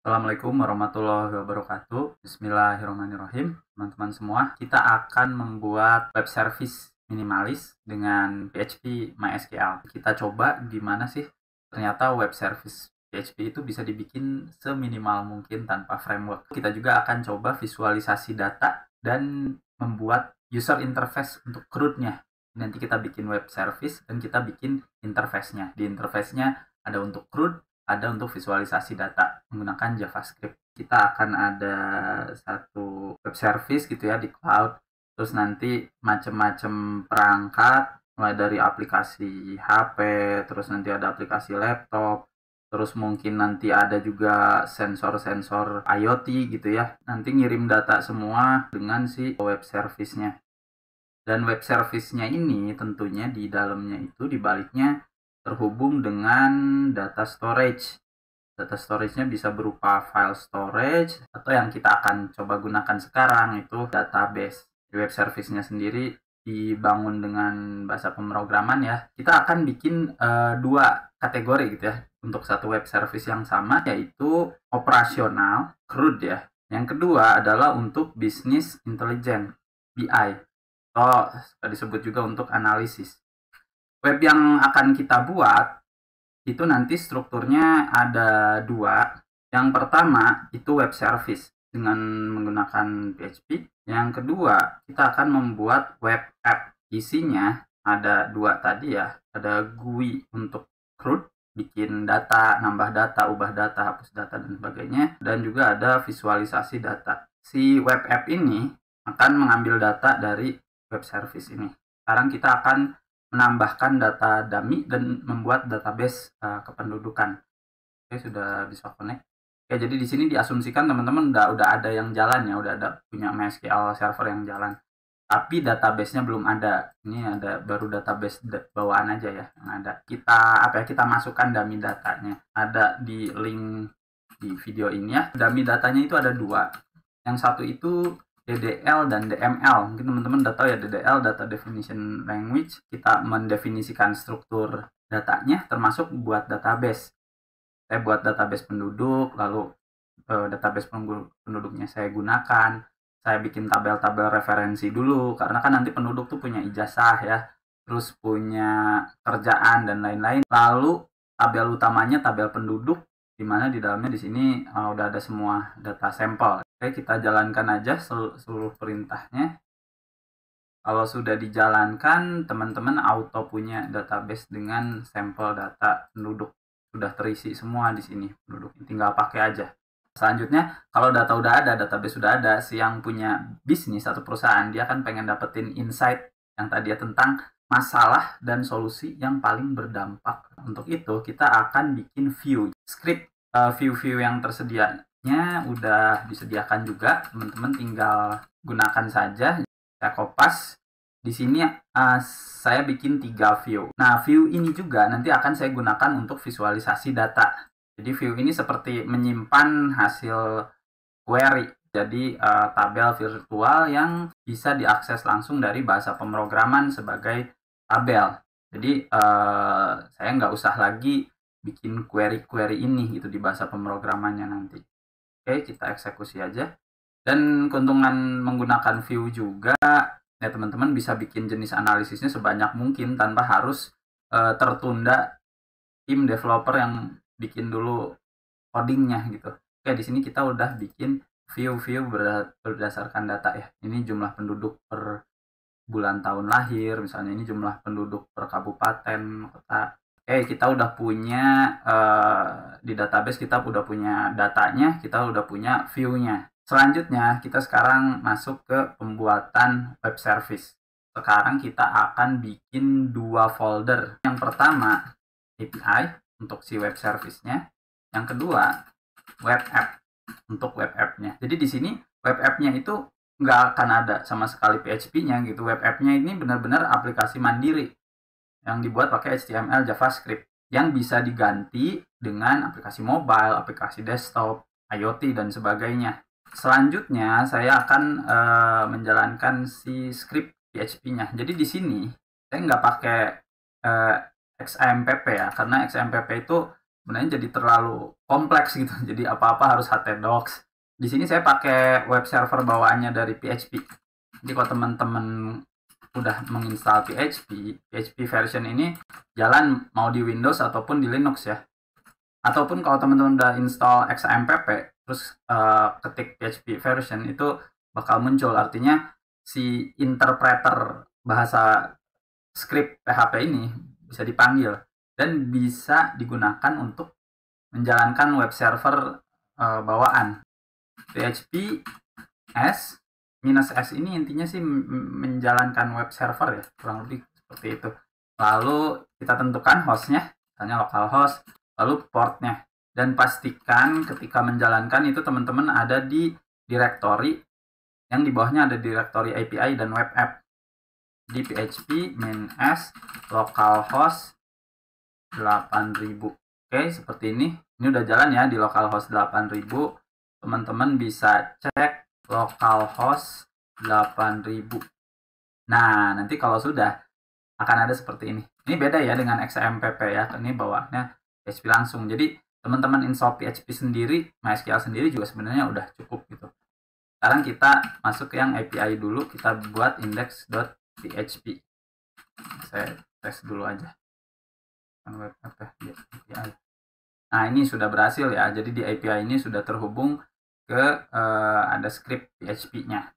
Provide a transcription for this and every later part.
Assalamualaikum warahmatullahi wabarakatuh. Bismillahirrahmanirrahim. Teman-teman semua, kita akan membuat web service minimalis dengan PHP MySQL. Kita coba gimana sih ternyata web service PHP itu bisa dibikin seminimal mungkin tanpa framework. Kita juga akan coba visualisasi data dan membuat user interface untuk CRUD-nya. Nanti kita bikin web service dan kita bikin interface-nya. Di interface-nya ada untuk CRUD, ada untuk visualisasi data menggunakan JavaScript. Kita akan ada satu web service gitu ya di cloud, terus nanti macam-macam perangkat, mulai dari aplikasi HP, terus nanti ada aplikasi laptop, terus mungkin nanti ada juga sensor-sensor IoT gitu ya. Nanti ngirim data semua dengan si web service-nya. Dan web service-nya ini tentunya di dalamnya itu di baliknya terhubung dengan data storage. Data storage-nya bisa berupa file storage atau yang kita akan coba gunakan sekarang itu database. Di web service-nya sendiri dibangun dengan bahasa pemrograman ya. Kita akan bikin dua kategori gitu ya untuk satu web service yang sama, yaitu operasional, CRUD ya. Yang kedua adalah untuk business intelligence, BI, atau disebut juga untuk analisis. Web yang akan kita buat itu nanti strukturnya ada dua. Yang pertama itu web service dengan menggunakan PHP. Yang kedua kita akan membuat web app. Isinya ada dua tadi ya. Ada GUI untuk CRUD, bikin data, nambah data, ubah data, hapus data dan sebagainya. Dan juga ada visualisasi data. Si web app ini akan mengambil data dari web service ini. Sekarang kita akan menambahkan data dummy dan membuat database kependudukan. Oke, sudah bisa connect. Oke, jadi di sini diasumsikan teman-teman udah ada yang jalan ya, udah ada punya MySQL server yang jalan. Tapi database-nya belum ada. Ini ada baru database bawaan aja ya yang ada. Kita masukkan dummy datanya. Ada di link di video ini ya. Dummy datanya itu ada dua. Yang satu itu DDL dan DML. Mungkin teman-teman udah tahu ya, DDL, Data Definition Language. Kita mendefinisikan struktur datanya termasuk buat database. Saya buat database penduduk, lalu database penduduknya saya gunakan. Saya bikin tabel-tabel referensi dulu, karena kan nanti penduduk tuh punya ijazah ya, terus punya kerjaan dan lain-lain. Lalu tabel utamanya tabel penduduk, di mana di dalamnya di sini udah ada semua data sampel. Oke, kita jalankan aja seluruh perintahnya. Kalau sudah dijalankan, teman-teman auto punya database dengan sampel data penduduk. Sudah terisi semua di sini penduduk. Tinggal pakai aja. Selanjutnya, kalau data udah ada, database sudah ada, si yang punya bisnis atau perusahaan, dia akan pengen dapetin insight yang tadi ya tentang masalah dan solusi yang paling berdampak. Untuk itu, kita akan bikin view. Script view-view yang tersedianya udah disediakan juga, teman-teman tinggal gunakan saja. Saya kopas. Di sini saya bikin 3 view. Nah, view ini juga nanti akan saya gunakan untuk visualisasi data. Jadi view ini seperti menyimpan hasil query. Jadi tabel virtual yang bisa diakses langsung dari bahasa pemrograman sebagai tabel. Jadi saya nggak usah lagi bikin query-query ini gitu di bahasa pemrogramannya nanti. Oke, kita eksekusi aja. Dan keuntungan menggunakan view juga ya, teman-teman bisa bikin jenis analisisnya sebanyak mungkin tanpa harus tertunda tim developer yang bikin dulu codingnya gitu. Oke, di sini kita udah bikin view-view berdasarkan data ya. Ini jumlah penduduk per bulan tahun lahir, misalnya ini jumlah penduduk per kabupaten, kota. Oke, kita udah punya di database, kita udah punya datanya, kita udah punya view-nya. Selanjutnya, kita sekarang masuk ke pembuatan web service. Sekarang kita akan bikin 2 folder. Yang pertama, API untuk si web service-nya. Yang kedua, web app untuk web app-nya. Jadi di sini web app-nya itu nggak akan ada sama sekali PHP-nya gitu. Web app-nya ini benar-benar aplikasi mandiri yang dibuat pakai HTML, JavaScript, yang bisa diganti dengan aplikasi mobile, aplikasi desktop, IoT, dan sebagainya. Selanjutnya saya akan menjalankan si script PHP-nya. Jadi di sini saya nggak pakai XAMPP ya, karena XAMPP itu sebenarnya jadi terlalu kompleks gitu. Jadi apa-apa harus htdocs. Di sini saya pakai web server bawaannya dari PHP. Jadi kalau teman-teman udah menginstal PHP version ini jalan mau di Windows ataupun di Linux ya. Ataupun kalau teman-teman udah install XAMPP terus ketik PHP version itu bakal muncul, artinya si interpreter bahasa script PHP ini bisa dipanggil dan bisa digunakan untuk menjalankan web server bawaan. PHP S minus S ini intinya sih menjalankan web server ya, kurang lebih seperti itu. Lalu kita tentukan hostnya, misalnya localhost, lalu portnya, dan pastikan ketika menjalankan itu teman-teman ada di directory yang di bawahnya ada directory API dan web app. Di PHP min s localhost 8000. Oke, seperti ini. Ini udah jalan ya di localhost 8000. Teman-teman bisa cek localhost 8000. Nah, nanti kalau sudah akan ada seperti ini. Ini beda ya dengan XAMPP ya. Ini bawaannya PHP langsung. Jadi teman-teman install PHP sendiri, MySQL sendiri juga sebenarnya udah cukup gitu. Sekarang kita masuk ke yang API dulu. Kita buat index.php. Saya tes dulu aja. Web API. Nah, ini sudah berhasil ya. Jadi di API ini sudah terhubung ke ada script PHP-nya.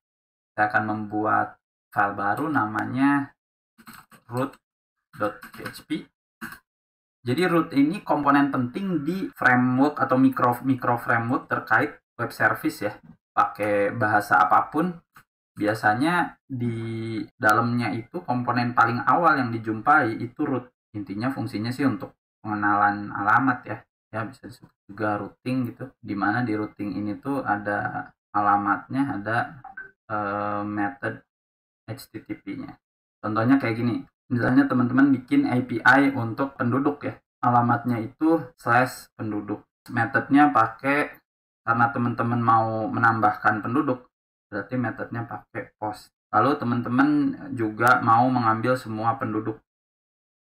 Saya akan membuat file baru namanya root.php. Jadi root ini komponen penting di framework atau micro framework terkait web service ya. Pakai bahasa apapun, biasanya di dalamnya itu komponen paling awal yang dijumpai itu root. Intinya fungsinya sih untuk pengenalan alamat ya. Ya bisa disebut juga routing gitu. Dimana di routing ini tuh ada alamatnya, ada method HTTP-nya. Contohnya kayak gini. Misalnya teman-teman bikin API untuk penduduk ya. Alamatnya itu /penduduk. Metodenya pakai, karena teman-teman mau menambahkan penduduk, berarti metodenya pakai post. Lalu teman-teman juga mau mengambil semua penduduk.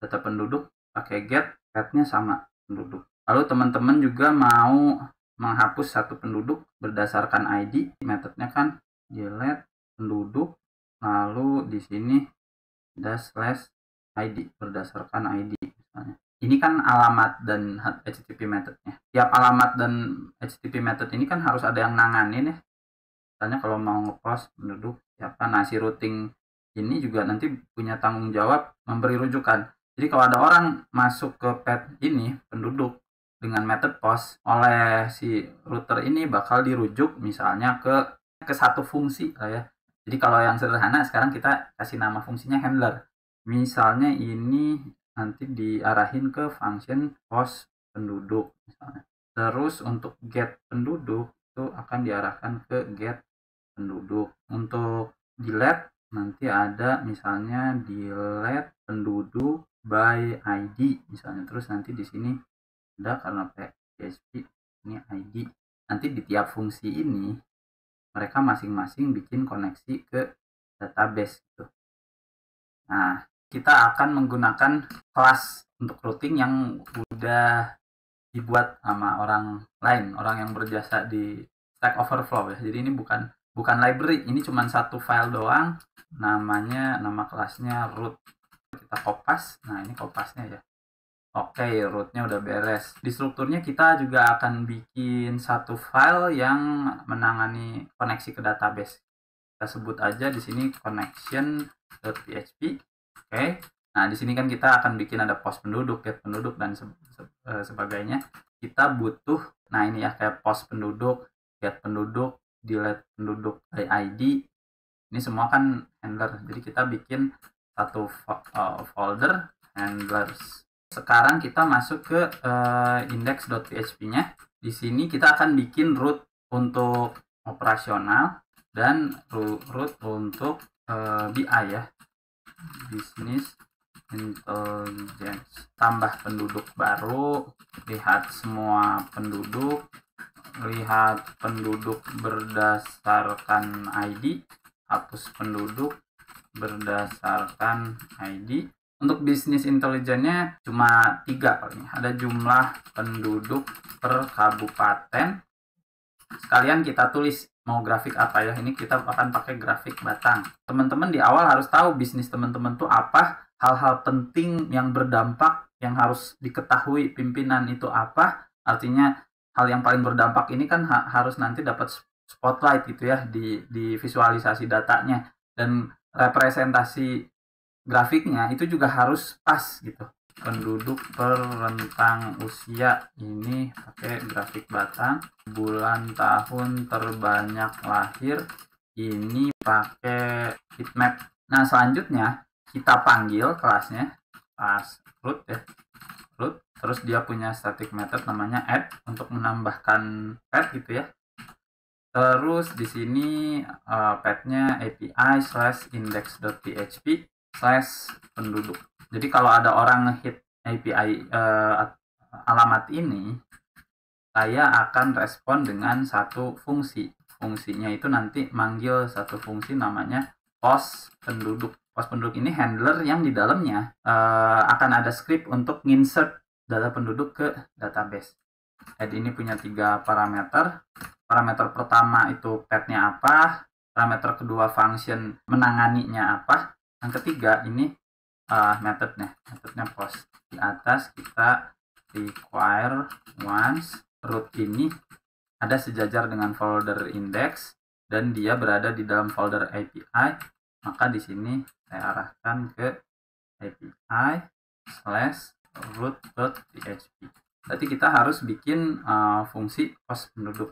Data penduduk pakai getnya sama penduduk. Lalu teman-teman juga mau menghapus satu penduduk berdasarkan ID. Metodenya kan delete penduduk. Lalu di sini ada /ID berdasarkan ID misalnya. Ini kan alamat dan HTTP methodnya. Tiap alamat dan HTTP method ini kan harus ada yang nanganin ya. Misalnya kalau mau ngepost penduduk siapa, nah si routing ini juga nanti punya tanggung jawab memberi rujukan. Jadi kalau ada orang masuk ke pet ini penduduk dengan method post, oleh si router ini bakal dirujuk misalnya ke satu fungsi lah ya. Jadi kalau yang sederhana sekarang kita kasih nama fungsinya handler. Misalnya ini nanti diarahin ke function post penduduk misalnya. Terus untuk get penduduk itu akan diarahkan ke get penduduk. Untuk delete nanti ada misalnya delete penduduk by ID misalnya. Terus nanti di sini ada karena PHP ini ID. Nanti di tiap fungsi ini mereka masing-masing bikin koneksi ke database gitu. Nah, kita akan menggunakan kelas untuk routing yang udah dibuat sama orang lain, orang yang berjasa di Stack Overflow ya. Jadi ini bukan library, ini cuma satu file doang, nama kelasnya root. Kita kopas. Nah, ini kopasnya ya. Oke, rootnya udah beres. Di strukturnya kita juga akan bikin satu file yang menangani koneksi ke database. Kita sebut aja di sini connection.php. Oke. Nah, di sini kan kita akan bikin ada post penduduk, get penduduk dan sebagainya. Kita butuh, nah ini ya kayak post penduduk, get penduduk, delete penduduk by ID. Ini semua kan handler. Jadi kita bikin satu folder handlers. Sekarang kita masuk ke index.php-nya. Di sini kita akan bikin root untuk operasional dan root untuk BI ya. Business Intelligence. Tambah penduduk baru, lihat semua penduduk, lihat penduduk berdasarkan ID, hapus penduduk berdasarkan ID. Untuk bisnis intelijennya cuma 3 paling. Ada jumlah penduduk per kabupaten. Sekalian kita tulis mau grafik apa ya. Ini kita akan pakai grafik batang. Teman-teman di awal harus tahu bisnis teman-teman tuh apa, hal-hal penting yang berdampak yang harus diketahui pimpinan itu apa. Artinya hal yang paling berdampak ini kan harus nanti dapat spotlight gitu ya di visualisasi datanya, dan representasi grafiknya itu juga harus pas gitu. Penduduk per rentang usia ini pakai grafik batang, bulan tahun terbanyak lahir ini pakai heatmap. Nah selanjutnya kita panggil kelasnya kelas root ya, root, terus dia punya static method namanya add untuk menambahkan pad gitu ya. Terus di sini padnya api/index.php/penduduk. Jadi kalau ada orang ngehit API alamat ini, saya akan respon dengan satu fungsi. Fungsinya itu nanti manggil satu fungsi namanya post penduduk. Post penduduk ini handler yang di dalamnya akan ada script untuk insert data penduduk ke database. Add ini punya 3 parameter. Parameter pertama itu padnya apa, parameter kedua function menanganinya apa, yang ketiga ini metodenya post. Di atas kita require once root ini ada sejajar dengan folder index dan dia berada di dalam folder API, maka di sini saya arahkan ke API/root.php. Berarti kita harus bikin fungsi post penduduk.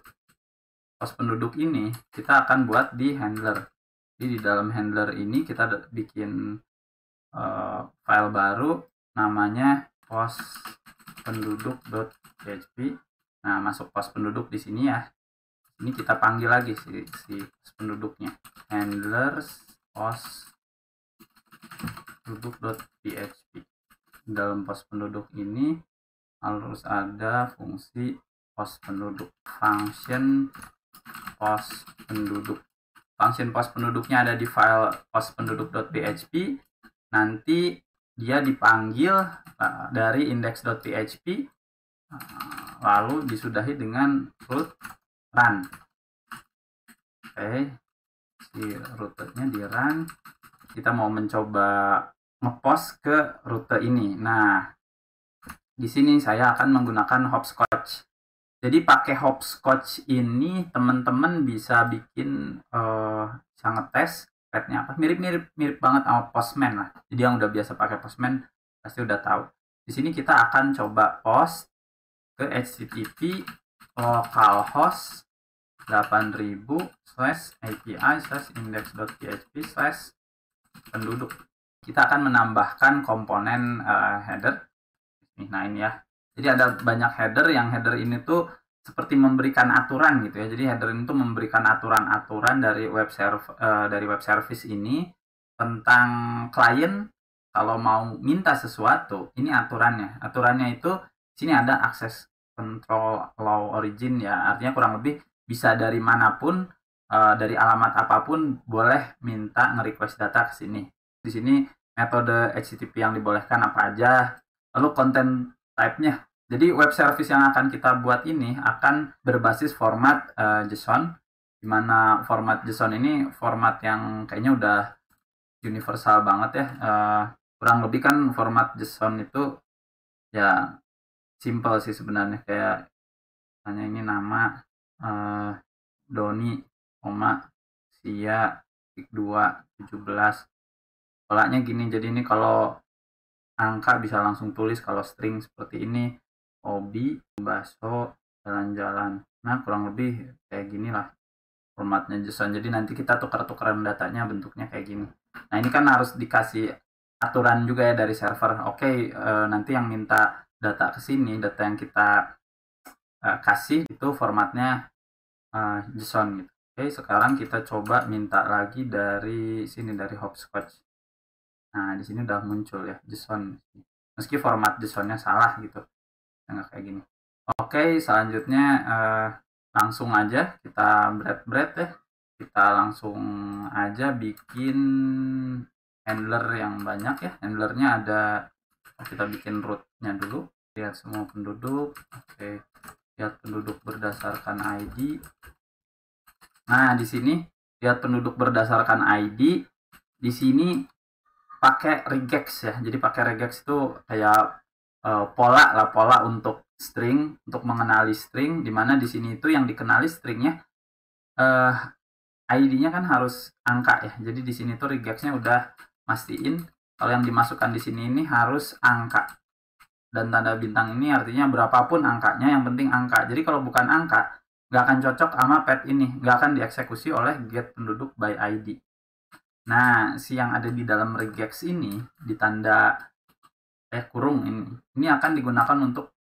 Post penduduk ini kita akan buat di handler. Jadi di dalam handler ini kita bikin file baru namanya post penduduk.php. Nah, masuk post penduduk di sini ya. Ini kita panggil lagi si post penduduknya. Handlers post penduduk.php. Dalam post penduduk ini harus ada fungsi post penduduk, function post penduduk. Function post penduduknya ada di file postpenduduk.php. Nanti dia dipanggil dari index.php lalu disudahi dengan root run. Oke, si rutenya di run. Kita mau mencoba ngepost ke rute ini. Nah, di sini saya akan menggunakan hopscotch. Jadi pakai hopscotch ini teman-teman bisa bikin bisa ngetes padnya apa, mirip banget sama Postman lah. Jadi yang udah biasa pakai Postman pasti udah tahu. Di sini kita akan coba post ke http localhost 8000/api/index.php/penduduk. Kita akan menambahkan komponen header. Nah ini ya. Jadi ada banyak header, yang header ini tuh seperti memberikan aturan gitu ya. Jadi header ini tuh memberikan aturan-aturan dari web service ini tentang klien kalau mau minta sesuatu. Ini aturannya. Aturannya itu sini ada access control allow origin ya. Artinya kurang lebih bisa dari manapun, dari alamat apapun boleh minta nge-request data ke sini. Di sini metode HTTP yang dibolehkan apa aja. Lalu content type-nya. Jadi web service yang akan kita buat ini akan berbasis format JSON, di mana format JSON ini format yang kayaknya udah universal banget ya. Kurang lebih kan format JSON itu ya simple sih sebenarnya, kayak hanya ini nama Doni, Sia, 2, 17. Polanya gini, jadi ini kalau angka bisa langsung tulis, kalau string seperti ini, hobi, bakso, jalan-jalan. Nah kurang lebih kayak gini lah formatnya JSON. Jadi nanti kita tukar-tukaran datanya bentuknya kayak gini. Nah ini kan harus dikasih aturan juga ya dari server. Oke, nanti yang minta data ke sini, data yang kita kasih itu formatnya JSON gitu. Oke, sekarang kita coba minta lagi dari sini, dari hopscotch. Nah, di sini udah muncul ya JSON. Meski format JSON-nya salah gitu. Nggak kayak gini. Oke, selanjutnya langsung aja kita bread ya. Kita langsung aja bikin handler yang banyak ya. Handlernya ada, kita bikin rootnya dulu, lihat semua penduduk. Oke, lihat penduduk berdasarkan ID. Nah, di sini lihat penduduk berdasarkan ID. Di sini pakai regex ya. Jadi pakai regex itu kayak pola untuk string, untuk mengenali string, dimana di sini itu yang dikenali stringnya ID-nya kan harus angka ya. Jadi di sini tuh regexnya udah mastiin kalau yang dimasukkan di sini ini harus angka. Dan tanda bintang ini artinya berapapun angkanya, yang penting angka. Jadi kalau bukan angka, nggak akan cocok sama pet ini, nggak akan dieksekusi oleh get penduduk by ID. Nah, si yang ada di dalam regex ini, di tanda kurung ini akan digunakan untuk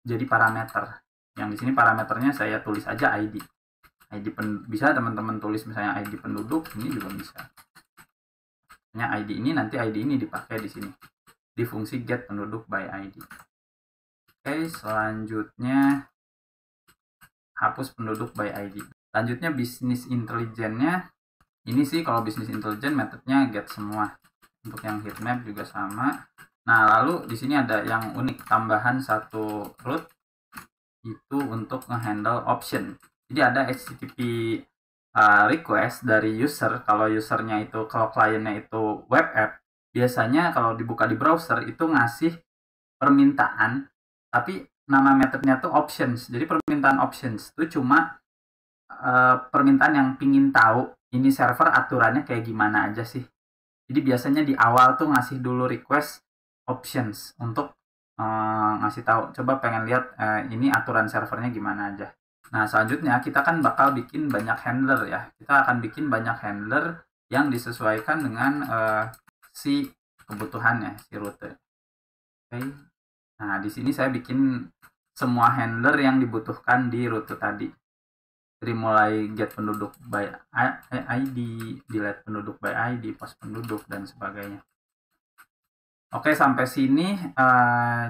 jadi parameter. Yang di sini parameternya saya tulis aja ID. Bisa teman-teman tulis misalnya ID penduduk, ini juga bisa. ID ini nanti ID ini dipakai di sini di fungsi get penduduk by ID. Oke, selanjutnya hapus penduduk by ID. Selanjutnya bisnis intelijennya, ini sih kalau bisnis intelijen metodenya get semua. Untuk yang heatmap juga sama. Nah, lalu di sini ada yang unik, tambahan satu root itu untuk ngehandle option. Jadi ada HTTP request dari user. Kalau usernya itu, kalau kliennya itu web app, biasanya kalau dibuka di browser itu ngasih permintaan, tapi nama metodenya tuh options. Jadi permintaan options itu cuma permintaan yang pingin tahu ini server aturannya kayak gimana aja sih. Jadi biasanya di awal tuh ngasih dulu request options untuk ngasih tahu, coba pengen lihat ini aturan servernya gimana aja. Nah, selanjutnya kita kan bakal bikin banyak handler ya. Kita akan bikin banyak handler yang disesuaikan dengan si kebutuhannya, si rute. Oke. Nah, di sini saya bikin semua handler yang dibutuhkan di rute tadi. Jadi mulai get penduduk by ID, delete penduduk by ID, post penduduk, dan sebagainya. Oke, sampai sini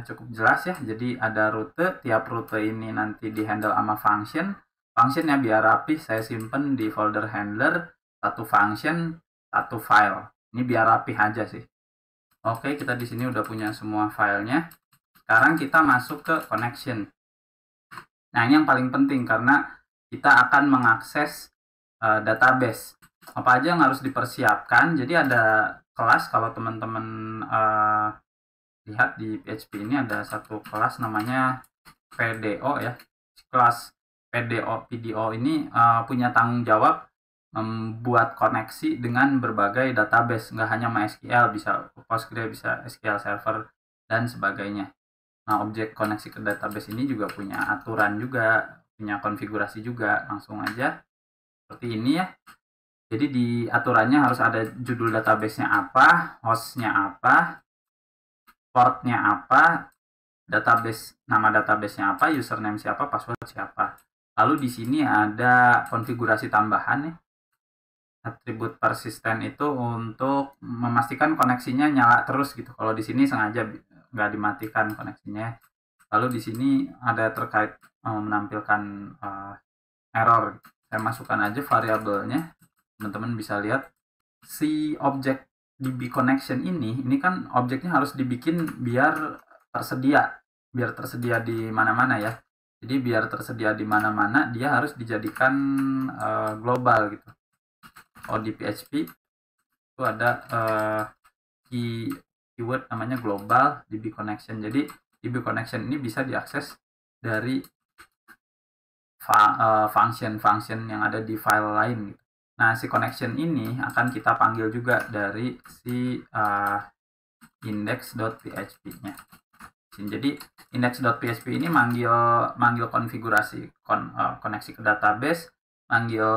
cukup jelas ya. Jadi ada rute, tiap rute ini nanti di handle sama function. Functionnya biar rapi, saya simpen di folder handler, satu function, satu file. Ini biar rapi aja sih. Oke, kita di sini udah punya semua filenya. Sekarang kita masuk ke connection. Nah, ini yang paling penting karena kita akan mengakses database. Apa aja yang harus dipersiapkan? Jadi ada kelas, kalau teman-teman lihat di PHP ini ada satu kelas namanya PDO ya. Kelas PDO ini punya tanggung jawab membuat koneksi dengan berbagai database, nggak hanya MySQL, bisa Postgre, bisa SQL Server, dan sebagainya. Nah, objek koneksi ke database ini juga punya aturan juga, punya konfigurasi juga. Langsung aja seperti ini ya. Jadi di aturannya harus ada judul database-nya apa, host-nya apa, port-nya apa, nama database-nya apa, username siapa, password siapa. Lalu di sini ada konfigurasi tambahan nih. Atribut persisten itu untuk memastikan koneksinya nyala terus gitu. Kalau di sini sengaja nggak dimatikan koneksinya. Lalu di sini ada terkait menampilkan error. Saya masukkan aja variabelnya. Teman-teman bisa lihat si objek DB connection ini kan objeknya harus dibikin biar tersedia di mana-mana ya. Jadi biar tersedia di mana-mana dia harus dijadikan global gitu. Oh, di PHP itu ada keyword namanya global DB connection. Jadi DB connection ini bisa diakses dari function-function yang ada di file lain gitu. Nah, si connection ini akan kita panggil juga dari si index.php-nya. Jadi index.php ini manggil konfigurasi koneksi ke database, manggil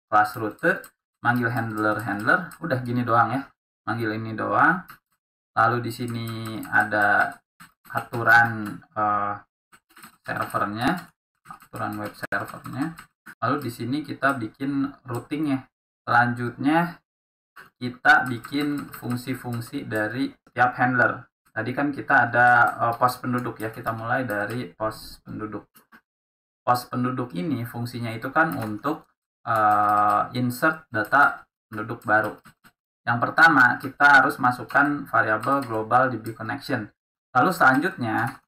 kelas rute, manggil handler, udah gini doang ya. Manggil ini doang. Lalu di sini ada aturan servernya, aturan web servernya. Lalu di sini kita bikin routingnya. Selanjutnya kita bikin fungsi-fungsi dari setiap handler. Tadi kan kita ada pos penduduk ya. Kita mulai dari pos penduduk. Pos penduduk ini fungsinya itu kan untuk insert data penduduk baru. Yang pertama, kita harus masukkan variabel global DB connection. Lalu selanjutnya,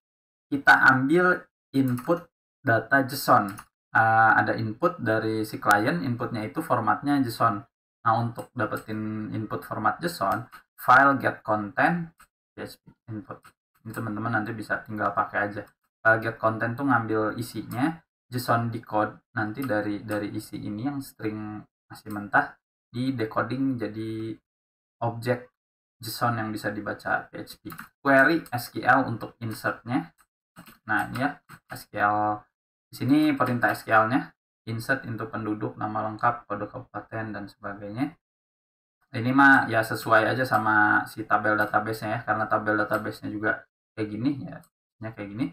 kita ambil input data JSON. Ada input dari si klien, inputnya itu formatnya JSON. Nah, untuk dapetin input format JSON, file get content PHP input. Ini teman-teman nanti bisa tinggal pakai aja. File get content tuh ngambil isinya, JSON decode nanti dari isi ini yang string masih mentah di decoding jadi objek JSON yang bisa dibaca PHP. Query SQL untuk insertnya. Nah, ini ya SQL. Di sini perintah SQL-nya insert into penduduk, nama lengkap, kode kabupaten dan sebagainya. Ini mah ya sesuai aja sama si tabel database-nya ya, karena tabel database-nya juga kayak gini ya kayak gini.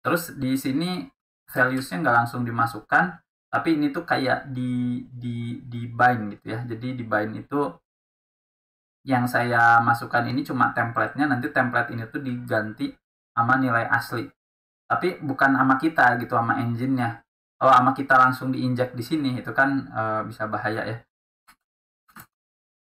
Terus di sini values-nya nggak langsung dimasukkan, tapi ini tuh kayak di bind gitu ya. Jadi di bind itu yang saya masukkan ini cuma template-nya, nanti template ini tuh diganti sama nilai asli. Tapi bukan sama kita gitu, sama engine-nya. Kalau sama kita langsung diinjek di sini itu kan bisa bahaya ya.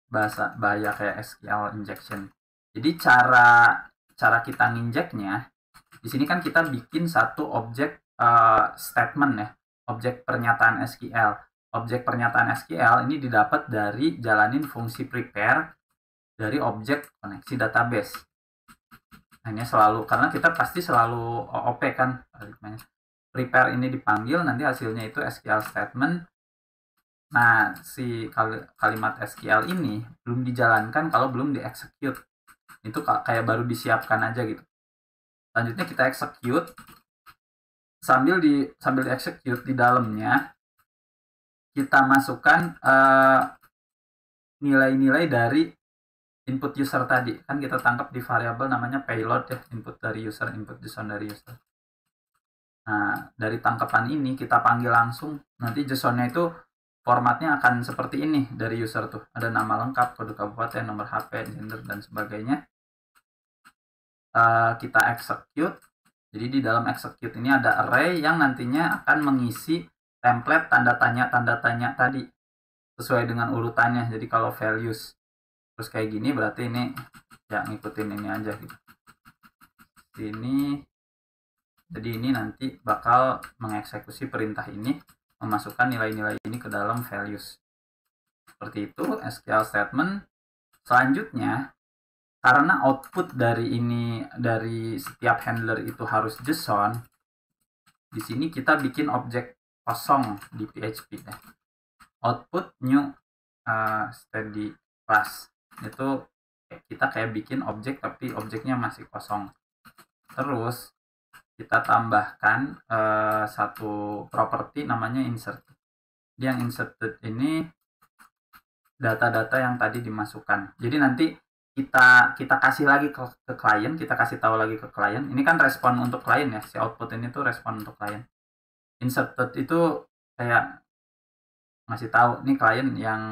Bahaya kayak SQL injection. Jadi cara kita nginjeknya di sini kan kita bikin satu objek statement ya, objek pernyataan SQL. Objek pernyataan SQL ini didapat dari jalanin fungsi prepare dari objek koneksi database. Nah, ini selalu, karena kita pasti selalu OOP kan, prepare ini dipanggil, nanti hasilnya itu SQL statement. Nah, si kalimat SQL ini belum dijalankan kalau belum di-execute. Itu kayak baru disiapkan aja gitu. Selanjutnya kita execute. Sambil di-execute di dalamnya, kita masukkan nilai-nilai dari input user tadi. Kan kita tangkap di variabel namanya payload ya, input dari user, input JSON dari user. Nah, dari tangkapan ini kita panggil langsung. Nanti JSON-nya itu formatnya akan seperti ini dari user tuh. Ada nama lengkap, kode kabupaten, nomor HP, gender, dan sebagainya. Kita execute. Jadi di dalam execute ini ada array yang nantinya akan mengisi template tanda tanya tadi sesuai dengan urutannya. Jadi kalau values terus kayak gini berarti ini ya ngikutin ini aja gitu. Jadi ini nanti bakal mengeksekusi perintah ini, memasukkan nilai-nilai ini ke dalam values. Seperti itu SQL statement. Selanjutnya, karena output dari setiap handler itu harus JSON, di sini kita bikin objek kosong di PHP ya. Output new steady class. Itu kita kayak bikin objek tapi objeknya masih kosong. Terus kita tambahkan satu properti namanya insert. Yang inserted ini data-data yang tadi dimasukkan. Jadi nanti kita kasih lagi ke klien, kita kasih tahu lagi ke klien. Ini kan respon untuk klien ya, si output ini tuh respon untuk klien. Inserted itu kayak ngasih tahu nih klien yang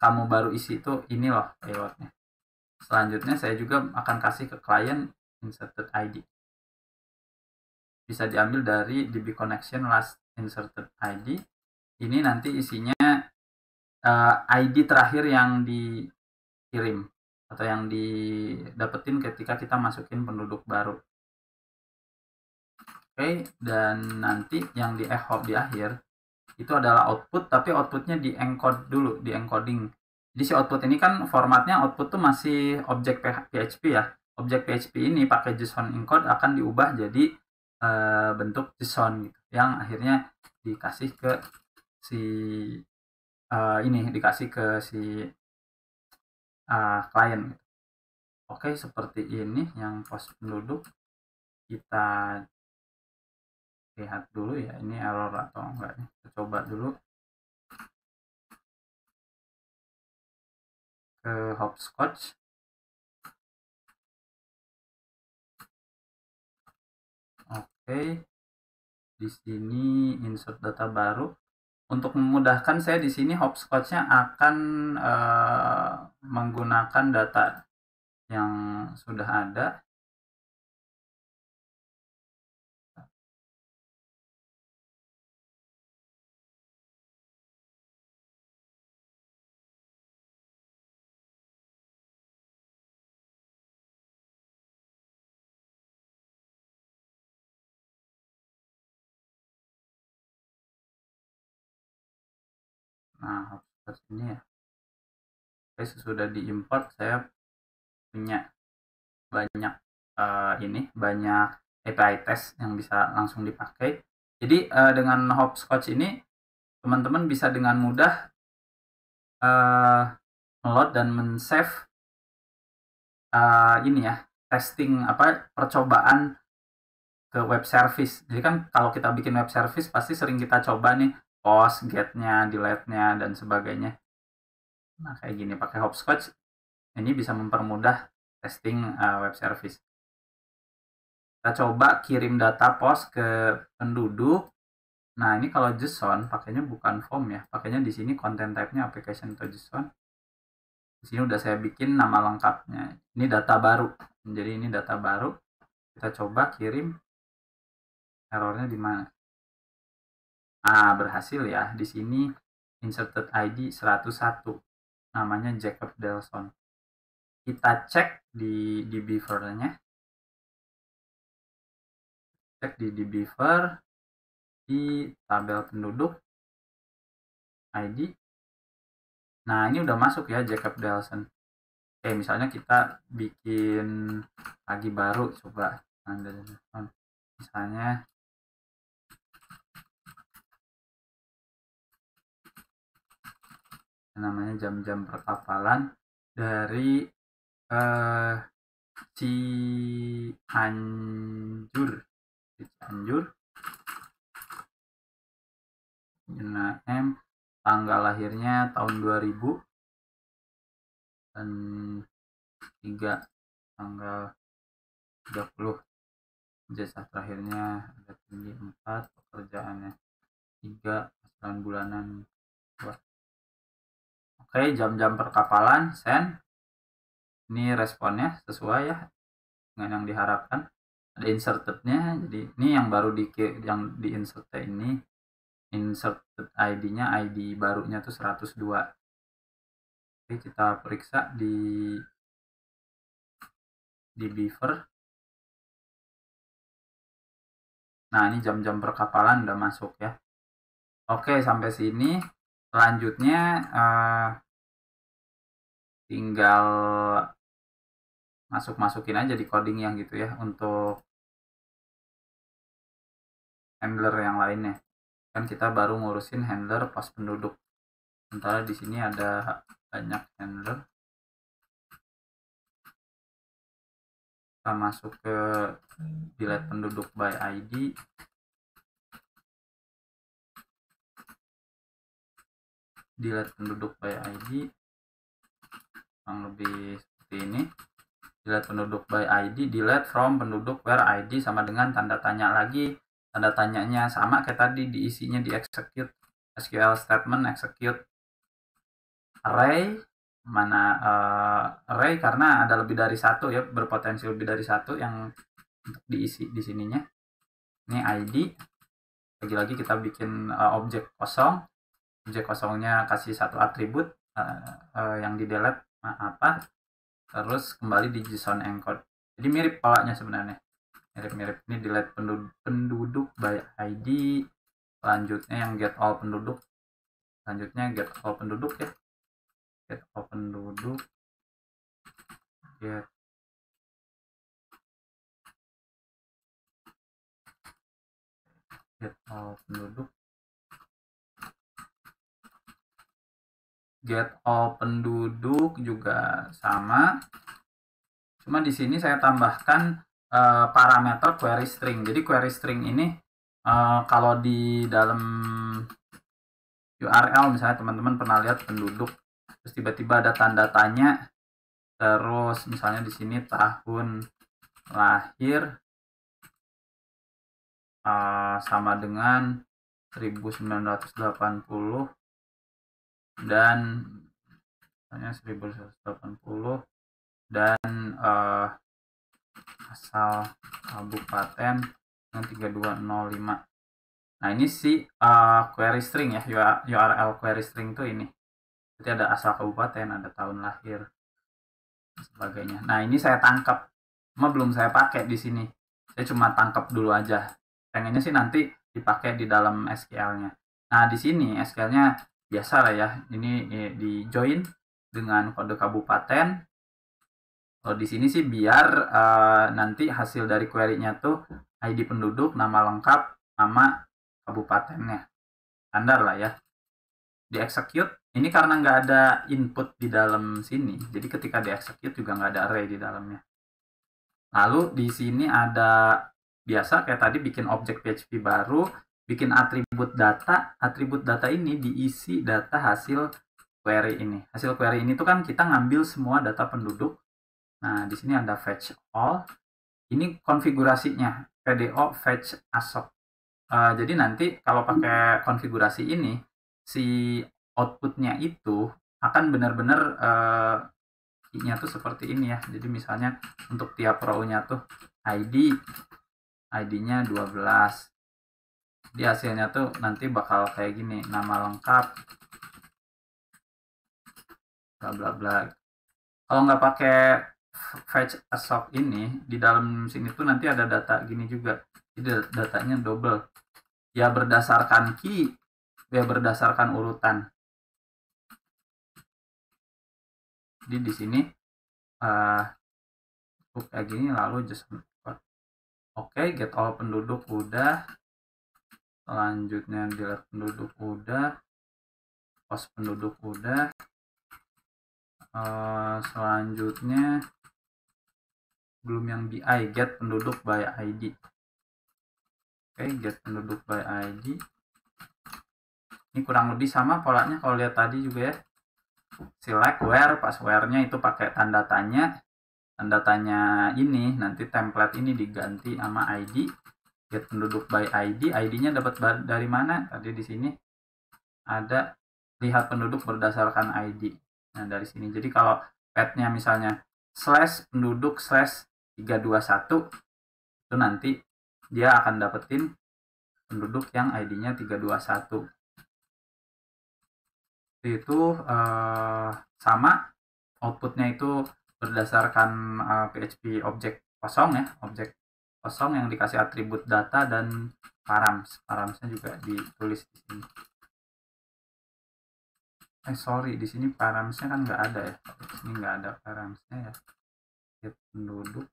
kamu baru isi itu ini loh payloadnya. Selanjutnya saya juga akan kasih ke klien inserted ID. Bisa diambil dari DB connection last inserted ID. Ini nanti isinya ID terakhir yang dikirim atau yang didapetin ketika kita masukin penduduk baru. Oke, dan nanti yang di echo di akhir itu adalah output, tapi outputnya di encode dulu, di encoding. Jadi si output ini kan formatnya output tuh masih objek PHP ya. Objek PHP ini pakai JSON encode akan diubah jadi bentuk JSON gitu, yang akhirnya dikasih ke si klien. Oke, seperti ini yang pos penduduk. Kita lihat dulu ya, ini error atau enggak. Kita coba dulu ke hopscotch. Oke, di sini insert data baru. Untuk memudahkan saya di sini hopscotch-nya akan menggunakan data yang sudah ada. Nah, hopscotch ini ya. Oke, sesudah diimport saya punya banyak banyak API test yang bisa langsung dipakai. Jadi dengan hopscotch ini teman-teman bisa dengan mudah meload dan men-save ini ya, testing percobaan ke web service. Jadi kan kalau kita bikin web service pasti sering kita coba nih post, get-nya, delete-nya dan sebagainya. Nah, kayak gini pakai hopscotch ini bisa mempermudah testing web service. Kita coba kirim data post ke penduduk. Nah, ini kalau JSON pakainya bukan form ya, pakainya di sini content type-nya application to JSON. Di sini udah saya bikin nama lengkapnya. Ini data baru. Jadi ini data baru. Kita coba kirim. Errornya di mana? Ah, berhasil ya. Di sini inserted ID 101. Namanya Jacob Delson. Kita cek di Beaver-nya. Cek di Beaver di tabel penduduk ID. Nah, ini udah masuk ya Jacob Delson. Oke, misalnya kita bikin lagi baru, coba misalnya namanya jam-jam perkapalan dari Cianjur. Nah, tanggal lahirnya tahun 2000 dan 3 tanggal 30. Jasa terakhirnya ada tinggi 4, pekerjaannya 3, 9 bulanan 2. Oke, jam-jam perkapalan send. Ini responnya sesuai ya dengan yang diharapkan. Ada inserted-nya. Jadi ini yang baru yang di insert ini inserted ID-nya, ID barunya tuh 102. Oke, kita periksa di Beaver. Nah, ini jam-jam perkapalan udah masuk ya. Oke, sampai sini. Selanjutnya tinggal masukin aja di codingnya gitu ya untuk handler yang lainnya. Kan kita baru ngurusin handler post penduduk. Sementara di sini ada banyak handler. Kita masuk ke delete penduduk by ID. Delete penduduk by ID. Kurang lebih seperti ini. Delete penduduk by ID, delete from penduduk where ID sama dengan tanda tanya lagi. Tanda tanyanya sama kayak tadi, diisinya di execute SQL statement execute array. Mana array karena ada lebih dari satu ya, berpotensi lebih dari satu yang untuk diisi di sininya. Ini ID. Lagi-lagi kita bikin objek kosong. Objek kosongnya kasih satu atribut yang di delete apa. Terus kembali di JSON encode. Jadi mirip polanya sebenarnya. Mirip-mirip. Ini delete penduduk by ID. Selanjutnya yang get all penduduk. Selanjutnya get all penduduk ya. Get all penduduk. Get all penduduk. Get all penduduk juga sama. Cuma di sini saya tambahkan parameter query string. Jadi query string ini kalau di dalam URL misalnya teman-teman pernah lihat penduduk, terus tiba-tiba ada tanda tanya, terus misalnya di sini tahun lahir sama dengan 1980 dan misalnya 1980 dan asal kabupaten yang 3205. Nah, ini si query string ya, URL query string tuh ini. Jadi ada asal kabupaten, ada tahun lahir dan sebagainya. Nah, ini saya tangkap. Cuma belum saya pakai di sini. Saya cuma tangkap dulu aja. Pengennya sih nanti dipakai di dalam SQL-nya. Nah, di sini SQL-nya biasa lah ya, ini di join dengan kode kabupaten. Kalau di sini sih biar nanti hasil dari query-nya tuh ID penduduk, nama lengkap, nama kabupatennya, standar lah ya. Di execute ini karena nggak ada input di dalam sini, jadi ketika di execute juga nggak ada array di dalamnya. Lalu di sini ada biasa kayak tadi bikin objek PHP baru, bikin atribut data. Atribut data ini diisi data hasil query ini. Hasil query ini tuh kan kita ngambil semua data penduduk. Nah, di sini ada fetch all. Ini konfigurasinya PDO fetch ASOP. Jadi nanti kalau pakai konfigurasi ini, si outputnya itu akan benar-benar key-nya tuh seperti ini ya. Jadi misalnya untuk tiap row-nya tuh ID-nya 12. Di hasilnya tuh nanti bakal kayak gini, nama lengkap, bla bla bla. Kalau nggak pakai fetch ASOP ini, di dalam sini tuh nanti ada data gini juga. Jadi datanya double. Ya berdasarkan key, ya berdasarkan urutan. Jadi di sini kayak gini, lalu just oke, get all penduduk udah. Selanjutnya delete penduduk udah. Post penduduk udah. Selanjutnya belum yang BI, get penduduk by ID. Oke, get penduduk by ID. Ini kurang lebih sama polanya kalau lihat tadi juga ya. Select where, pas where-nya itu pakai tanda tanya. Tanda tanya ini nanti template ini diganti sama ID. Get penduduk by ID. ID-nya dapat dari mana? Tadi di sini ada lihat penduduk berdasarkan ID. Nah, dari sini. Jadi kalau path-nya misalnya /penduduk /321, itu nanti dia akan dapetin penduduk yang ID-nya 321. Itu sama outputnya itu berdasarkan PHP objek kosong ya, objek kosong yang dikasih atribut data dan params-nya juga ditulis di sini. Sorry, di sini paramsnya kan nggak ada ya, di sini nggak ada paramsnya ya. Get penduduk,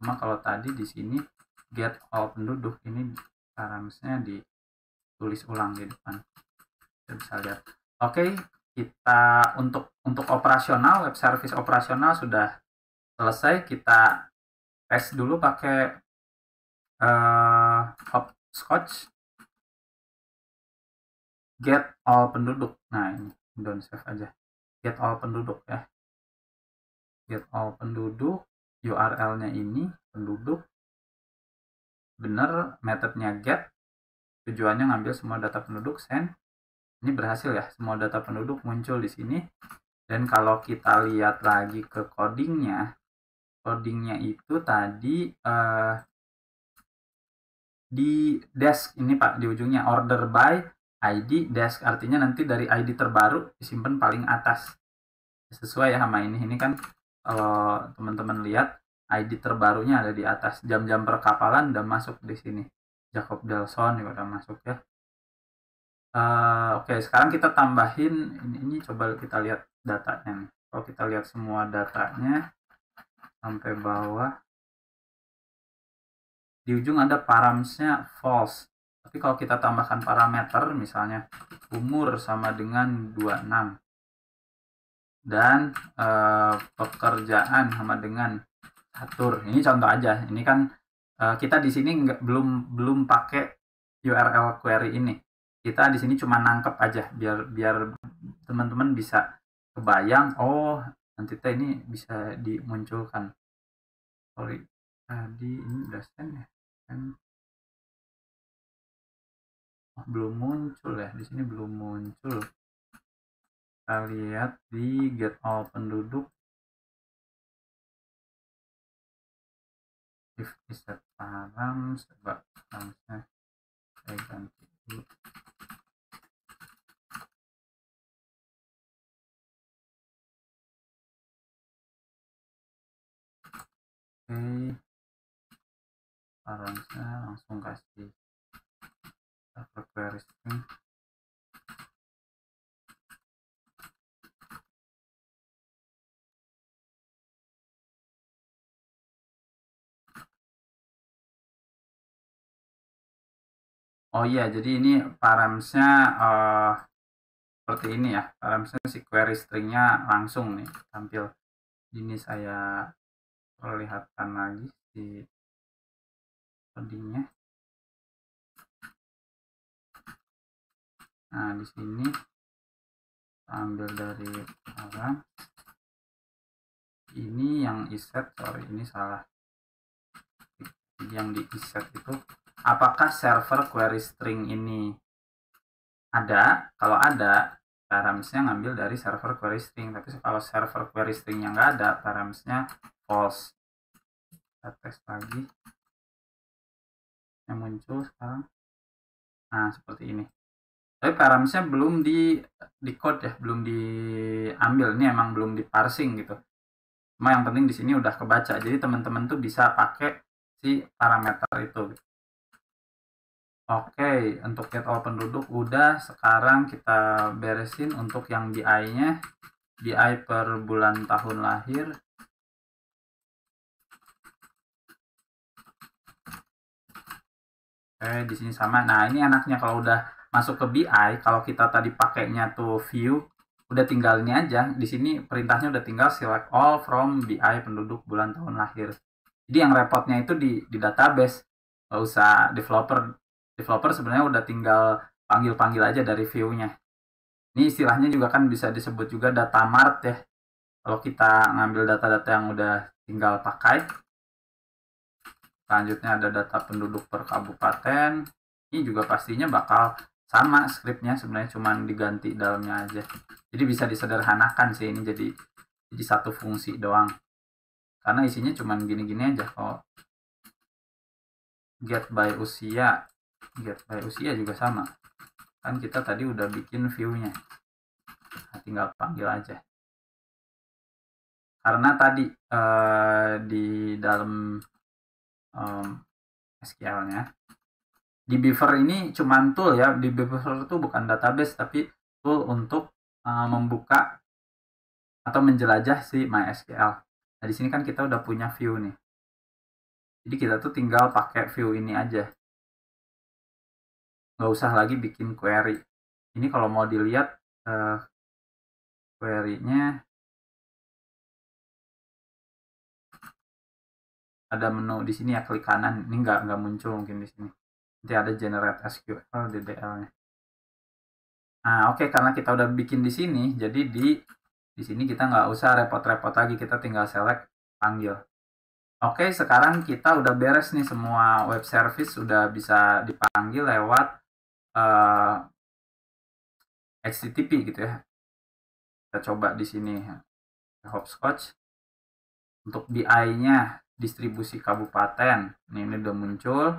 cuma kalau tadi di sini get all penduduk, ini paramsnya ditulis ulang di depan. Kita bisa lihat. Oke, kita untuk operasional, web service operasional sudah selesai. Kita tes dulu pakai hopscotch get all penduduk. Nah, ini don't save aja, get all penduduk ya. Get all penduduk, URL-nya ini penduduk, bener, metodenya get, tujuannya ngambil semua data penduduk, send. Ini berhasil ya, semua data penduduk muncul di sini. Dan kalau kita lihat lagi ke codingnya itu tadi di desk ini Pak, di ujungnya order by ID desk, artinya nanti dari ID terbaru disimpan paling atas. Sesuai ya sama ini kan kalau teman-teman lihat ID terbarunya ada di atas. Jam-jam perkapalan udah masuk di sini. Jacob Delson juga udah masuk ya. Oke, sekarang kita tambahin ini coba kita lihat datanya nih. Kalau kita lihat semua datanya sampai bawah, di ujung ada paramsnya false. Tapi kalau kita tambahkan parameter, misalnya umur sama dengan 26 dan pekerjaan sama dengan atur. Ini contoh aja. Ini kan kita di sini belum pakai URL query ini. Kita di sini cuma nangkep aja biar teman-teman bisa kebayang, oh nanti ini bisa dimunculkan. Sorry, tadi ini udah send ya kan. Belum muncul ya, di sini belum muncul. Kita lihat di get all penduduk, if is set params, coba paramsnya saya ganti dulu. Oke, paramsnya langsung kasih server query string. Oh iya, jadi ini params-nya seperti ini ya. Params-nya si query string-nya langsung nih tampil. Ini saya perlihatkan lagi di codingnya. Nah, di sini ambil dari param. Ini yang iset, sorry ini salah. Yang di iset itu apakah server query string ini ada? Kalau ada, params-nya ngambil dari server query string. Tapi kalau server query string-nya nggak ada, params-nya false. Kita tes lagi. Yang muncul sekarang. Nah, seperti ini. Tapi params-nya belum di code ya, belum diambil. Ini emang belum di parsing gitu. Cuma yang penting di sini udah kebaca. Jadi teman-teman tuh bisa pakai si parameter itu. Oke, untuk get all penduduk udah. Sekarang kita beresin untuk yang BI-nya. BI per bulan tahun lahir. Oke, di sini sama. Nah, ini enaknya kalau udah masuk ke BI, kalau kita tadi pakainya tuh view, udah tinggal ini aja. Di sini perintahnya udah tinggal select all from BI penduduk bulan tahun lahir. Jadi yang repotnya itu di database. Nggak usah developer. Developer sebenarnya udah tinggal panggil-panggil aja dari view-nya. Ini istilahnya juga kan bisa disebut juga data mart ya. Kalau kita ngambil data-data yang udah tinggal pakai. Selanjutnya ada data penduduk per kabupaten. Ini juga pastinya bakal sama skripnya, sebenarnya cuma diganti dalamnya aja. Jadi bisa disederhanakan sih ini jadi satu fungsi doang. Karena isinya cuma gini-gini aja. Oh, get by usia juga sama. Kan kita tadi udah bikin view-nya. Nah, tinggal panggil aja. Karena tadi di dalam SQL-nya di Beaver ini cuma tool ya. Di Beaver itu bukan database tapi tool untuk membuka atau menjelajah si MySQL. Nah, di sini kan kita udah punya view nih. Jadi kita tuh tinggal pakai view ini aja. Nggak usah lagi bikin query. Ini kalau mau dilihat query-nya ada menu di sini ya, klik kanan. Ini nggak muncul mungkin di sini. Nanti ada generate SQL DDL-nya. Nah, oke, karena kita udah bikin di sini, jadi di sini kita nggak usah repot-repot lagi, kita tinggal select panggil. Oke, sekarang kita udah beres nih, semua web service udah bisa dipanggil lewat HTTP gitu ya. Kita coba di sini hopscotch. Untuk BI-nya distribusi kabupaten, ini udah muncul.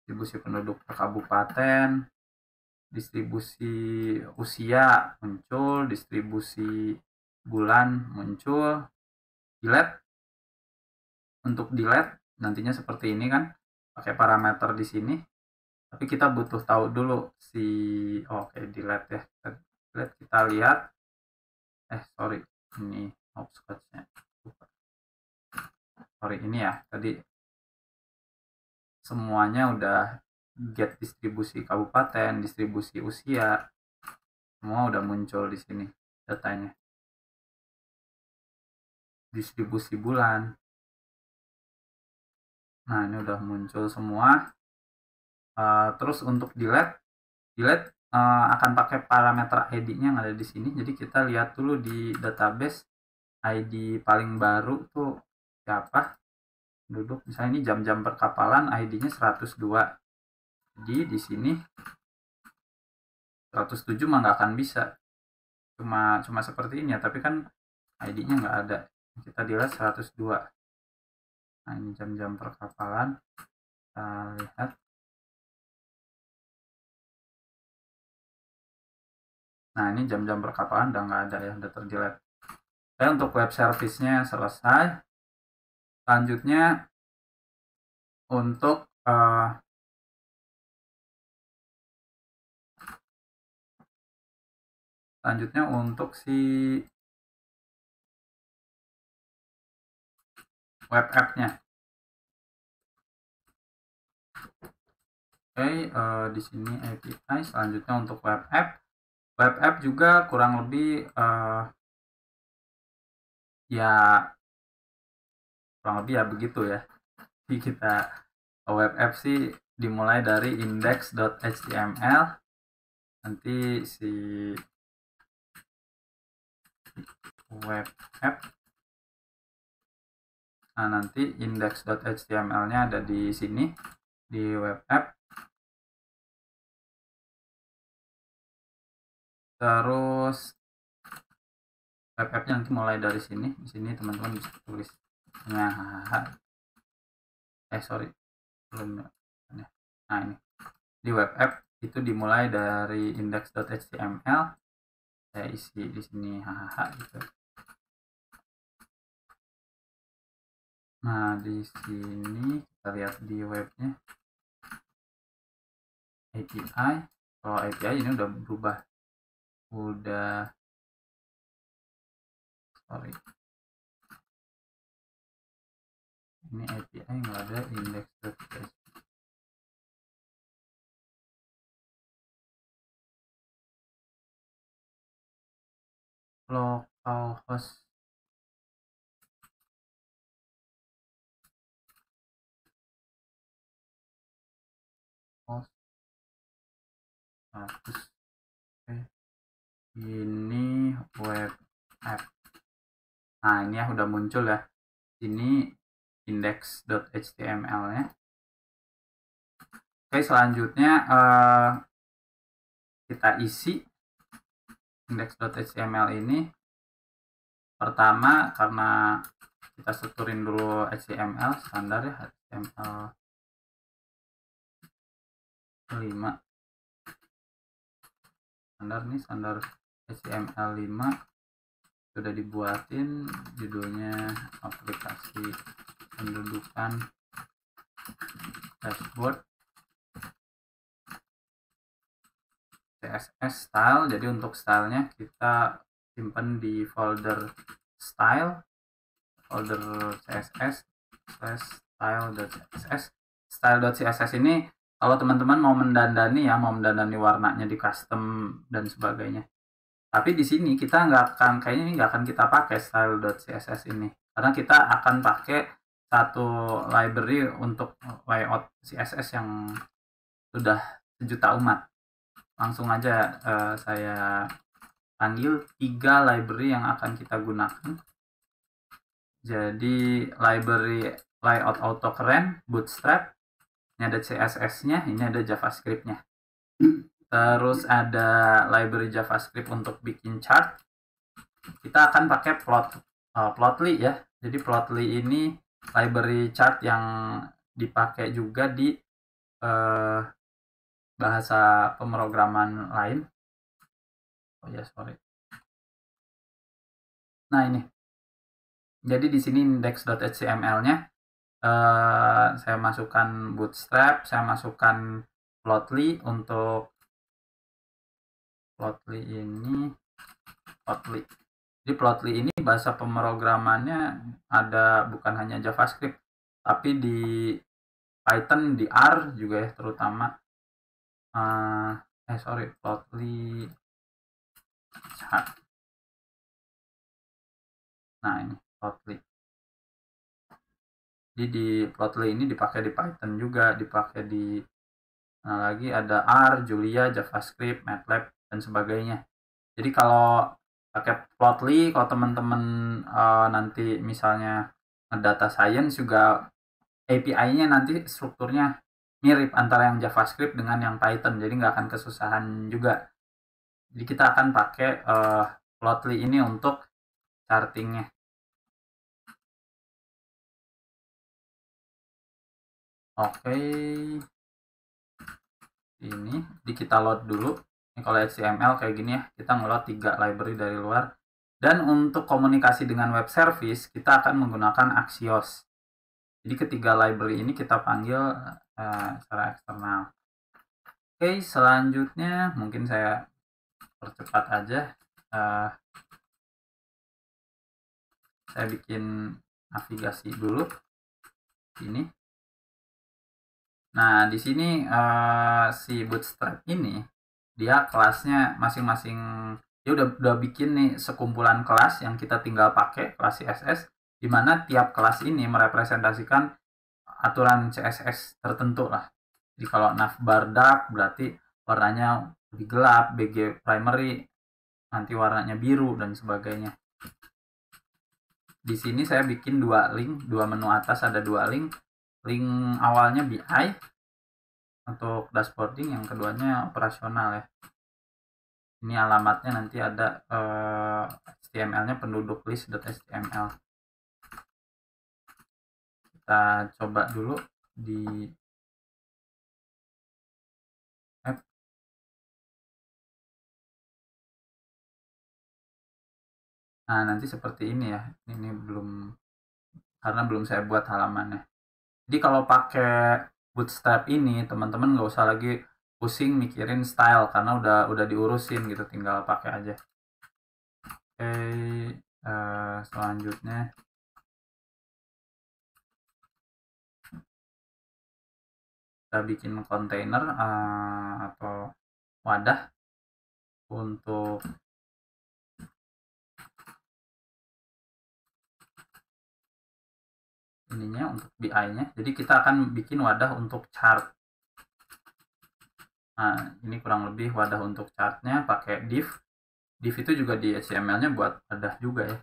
Distribusi penduduk per kabupaten, distribusi usia muncul, distribusi bulan muncul. Delete. Untuk delete nantinya seperti ini kan, pakai parameter di sini. Tapi kita butuh tahu dulu si oke, delete ya. Delete, kita lihat sorry, ini hopscotch-nya. Sorry, ini ya, tadi semuanya udah get distribusi kabupaten, distribusi usia, semua udah muncul di sini datanya. Distribusi bulan. Nah, ini udah muncul semua. Terus untuk delete akan pakai parameter ID-nya yang ada di sini. Jadi kita lihat dulu di database ID paling baru tuh siapa. Duduk misalnya ini jam-jam perkapalan, ID-nya 102. Jadi di sini 107 mah nggak akan bisa. Cuma seperti ini ya, tapi kan ID-nya nggak ada. Kita delete 102. Nah, ini jam-jam perkapalan. Kita lihat. Nah, ini jam-jam perkapalan udah nggak ada ya, udah terdelete. Oke, untuk web service-nya selesai. Selanjutnya untuk si web app-nya. Oke, di sini API. Selanjutnya untuk web app. Web app juga kurang lebih ya begitu ya. Jadi kita web app sih dimulai dari index.html, nanti si web app, nah nanti index.html-nya ada di sini di web app. Terus web app-nya nanti mulai dari sini. Di sini teman-teman bisa tulis belum. Nah ini di web app itu dimulai dari index.html, saya isi di sini gitu. Nah di sini kita lihat di webnya API. Kalau API ini udah berubah, ini API nggak ada index.php. Localhost status. Ini web app. Nah ini ya udah muncul ya, ini index.html nya. Oke, selanjutnya kita isi index.html ini. Pertama, karena kita strukturin dulu HTML standar ya, HTML 5 standar nih, standar HTML 5 sudah dibuatin, judulnya aplikasi pendudukan dashboard, CSS style. Jadi untuk stylenya kita simpan di folder style, folder CSS style.css. Style.css ini kalau teman-teman mau mendandani ya, mau mendandani warnanya di custom dan sebagainya. Tapi di sini kita kayaknya ini nggak akan kita pakai style.css ini, karena kita akan pakai satu library untuk layout CSS yang sudah sejuta umat. Langsung aja saya panggil 3 library yang akan kita gunakan. Jadi library layout auto keren, bootstrap, ini ada CSS-nya, ini ada JavaScript-nya. Terus ada library JavaScript untuk bikin chart. Kita akan pakai Plotly ya. Jadi Plotly ini library chart yang dipakai juga di bahasa pemrograman lain. Nah ini. Jadi di sini index.html-nya saya masukkan bootstrap, saya masukkan Plotly. Untuk Plotly ini jadi Plotly ini bahasa pemrogramannya ada bukan hanya JavaScript, tapi di Python, di R juga ya terutama. Plotly chart. Nah ini Plotly. Jadi di Plotly ini dipakai di Python juga, dipakai di lagi ada R, Julia, JavaScript, MATLAB dan sebagainya. Jadi kalau pakai Plotly, kalau teman-teman nanti misalnya data science juga API-nya nanti strukturnya mirip antara yang JavaScript dengan yang Python, jadi nggak akan kesusahan juga. Jadi kita akan pakai Plotly ini untuk chartingnya. Oke, ini kita load dulu. Ini kalau HTML kayak gini ya, kita ngeload 3 library dari luar. Dan untuk komunikasi dengan web service, kita akan menggunakan Axios. Jadi ketiga library ini kita panggil secara eksternal. Oke, selanjutnya mungkin saya percepat aja. Saya bikin navigasi dulu. Ini. Nah, di sini si Bootstrap ini dia kelasnya masing-masing, dia udah bikin nih sekumpulan kelas yang kita tinggal pakai kelas CSS, di mana tiap kelas ini merepresentasikan aturan CSS tertentu lah. Jadi kalau navbar dark berarti warnanya lebih gelap, BG primary nanti warnanya biru dan sebagainya. Di sini saya bikin dua link, dua menu atas ada dua link. Link awalnya BI untuk dashboarding, yang keduanya operasional ya. Ini alamatnya nanti ada HTML-nya penduduk list.html. Kita coba dulu di app. Nah, nanti seperti ini ya. Ini belum, karena belum saya buat halamannya. Jadi kalau pakai Bootstrap ini, teman-teman nggak usah lagi pusing mikirin style karena udah diurusin gitu, tinggal pakai aja. Oke, selanjutnya kita bikin kontainer atau wadah untuk ininya, untuk BI-nya. Jadi kita akan bikin wadah untuk chart. Nah, ini kurang lebih wadah untuk chartnya pakai div. Div itu juga di HTML-nya buat wadah juga ya.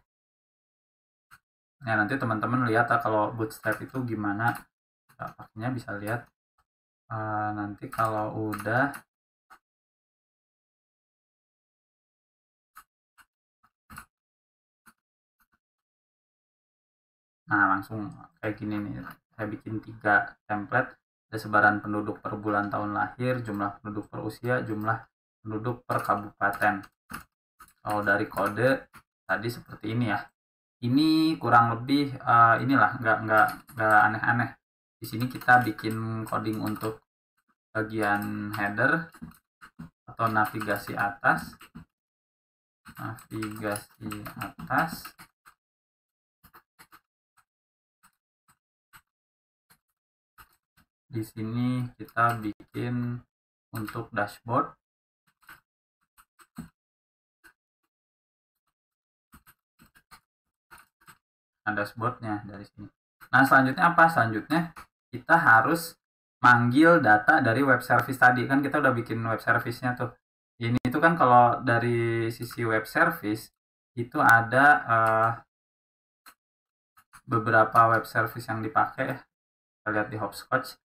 Nah, nanti teman-teman lihat kalau Bootstrap itu gimana pakainya, bisa lihat nanti kalau udah. Nah, langsung kayak gini nih. Saya bikin 3 template. Ada sebaran penduduk per bulan tahun lahir, jumlah penduduk per usia, jumlah penduduk per kabupaten. Kalau dari kode tadi seperti ini ya. Ini kurang lebih inilah, nggak aneh-aneh. Di sini kita bikin coding untuk bagian header atau navigasi atas. Di sini kita bikin untuk dashboard. Nah, dashboardnya dari sini. Nah, selanjutnya apa? Selanjutnya kita harus manggil data dari web service tadi. Kan kita udah bikin web service-nya tuh. Ini itu kan kalau dari sisi web service itu ada beberapa web service yang dipakai. Kita lihat di Hopscotch.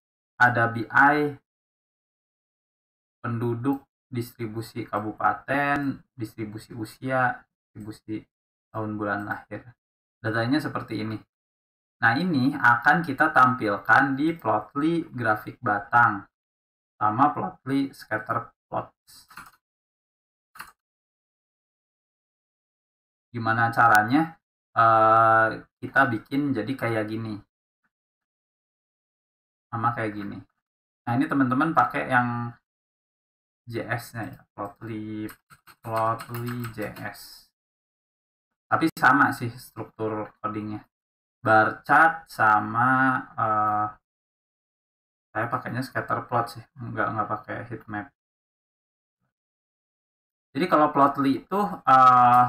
Ada BI, penduduk, distribusi kabupaten, distribusi usia, distribusi tahun bulan lahir. Datanya seperti ini. Nah, ini akan kita tampilkan di Plotly grafik batang sama Plotly scatter plots. Gimana caranya? Kita bikin jadi kayak gini. Sama kayak gini. Nah, ini teman-teman pakai yang JS-nya ya, Plotly JS. Tapi sama sih struktur codingnya. Bar chart sama saya pakainya scatter plot sih, nggak pakai heatmap. Jadi kalau Plotly itu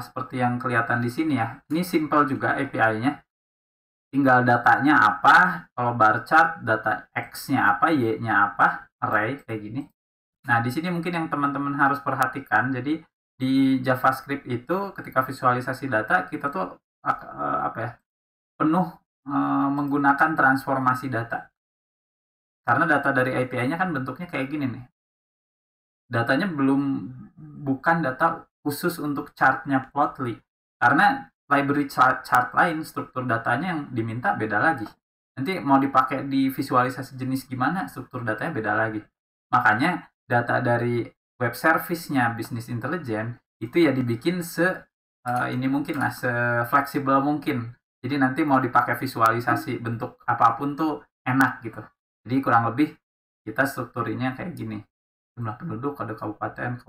seperti yang kelihatan di sini ya, ini simple juga API-nya. Tinggal datanya apa, kalau bar chart data X-nya apa, Y-nya apa, array kayak gini. Nah, di sini mungkin yang teman-teman harus perhatikan, jadi di JavaScript itu ketika visualisasi data kita tuh apa ya, penuh menggunakan transformasi data. Karena data dari API-nya kan bentuknya kayak gini nih. Datanya bukan data khusus untuk chartnya Plotly. Karena library chart lain, struktur datanya yang diminta beda lagi. Nanti mau dipakai di visualisasi jenis gimana, struktur datanya beda lagi. Makanya data dari web service-nya Business Intelligence itu ya dibikin ini mungkin lah, se-fleksibel mungkin. Jadi nanti mau dipakai visualisasi bentuk apapun tuh enak gitu. Jadi kurang lebih kita strukturinya kayak gini. Jumlah penduduk, kode kabupaten.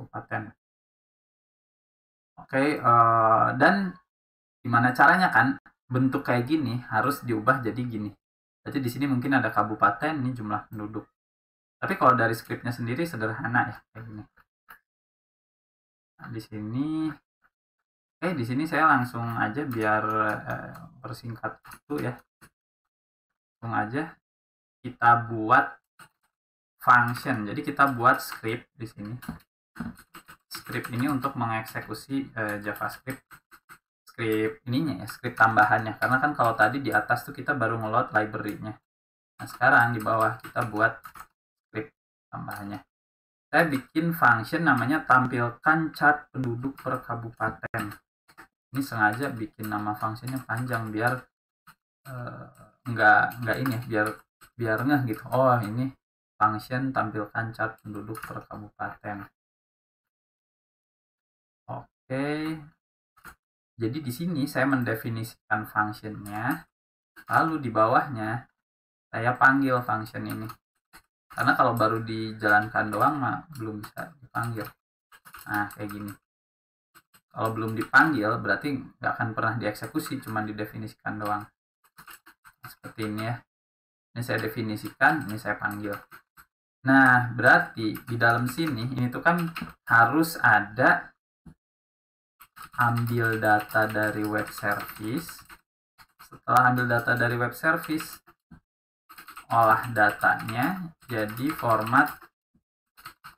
Oke, dan gimana caranya kan? Bentuk kayak gini harus diubah jadi gini. Jadi di sini mungkin ada kabupaten, ini jumlah penduduk. Tapi kalau dari scriptnya sendiri sederhana ya, kayak gini. Nah, di sini saya langsung aja biar persingkat waktu ya. Langsung aja kita buat function. Jadi kita buat script di sini. Script ini untuk mengeksekusi JavaScript script ininya ya, script tambahannya. Karena kan kalau tadi di atas tuh kita baru ngeload library-nya. Nah, sekarang di bawah kita buat script tambahannya. Saya bikin function namanya tampilkan chart penduduk per kabupaten. Ini sengaja bikin nama functionnya panjang biar nggak ini ya, biar ngeh gitu. Oh, ini function tampilkan chart penduduk per kabupaten. Oke. Jadi di sini saya mendefinisikan functionnya, lalu di bawahnya saya panggil function ini. Karena kalau baru dijalankan doang mah belum bisa dipanggil. Nah, kayak gini. Kalau belum dipanggil berarti nggak akan pernah dieksekusi, cuma didefinisikan doang. Nah, seperti ini ya. Ini saya definisikan, ini saya panggil. Nah, berarti di dalam sini ini tuh kan harus ada ambil data dari web service. Setelah ambil data dari web service, olah datanya jadi format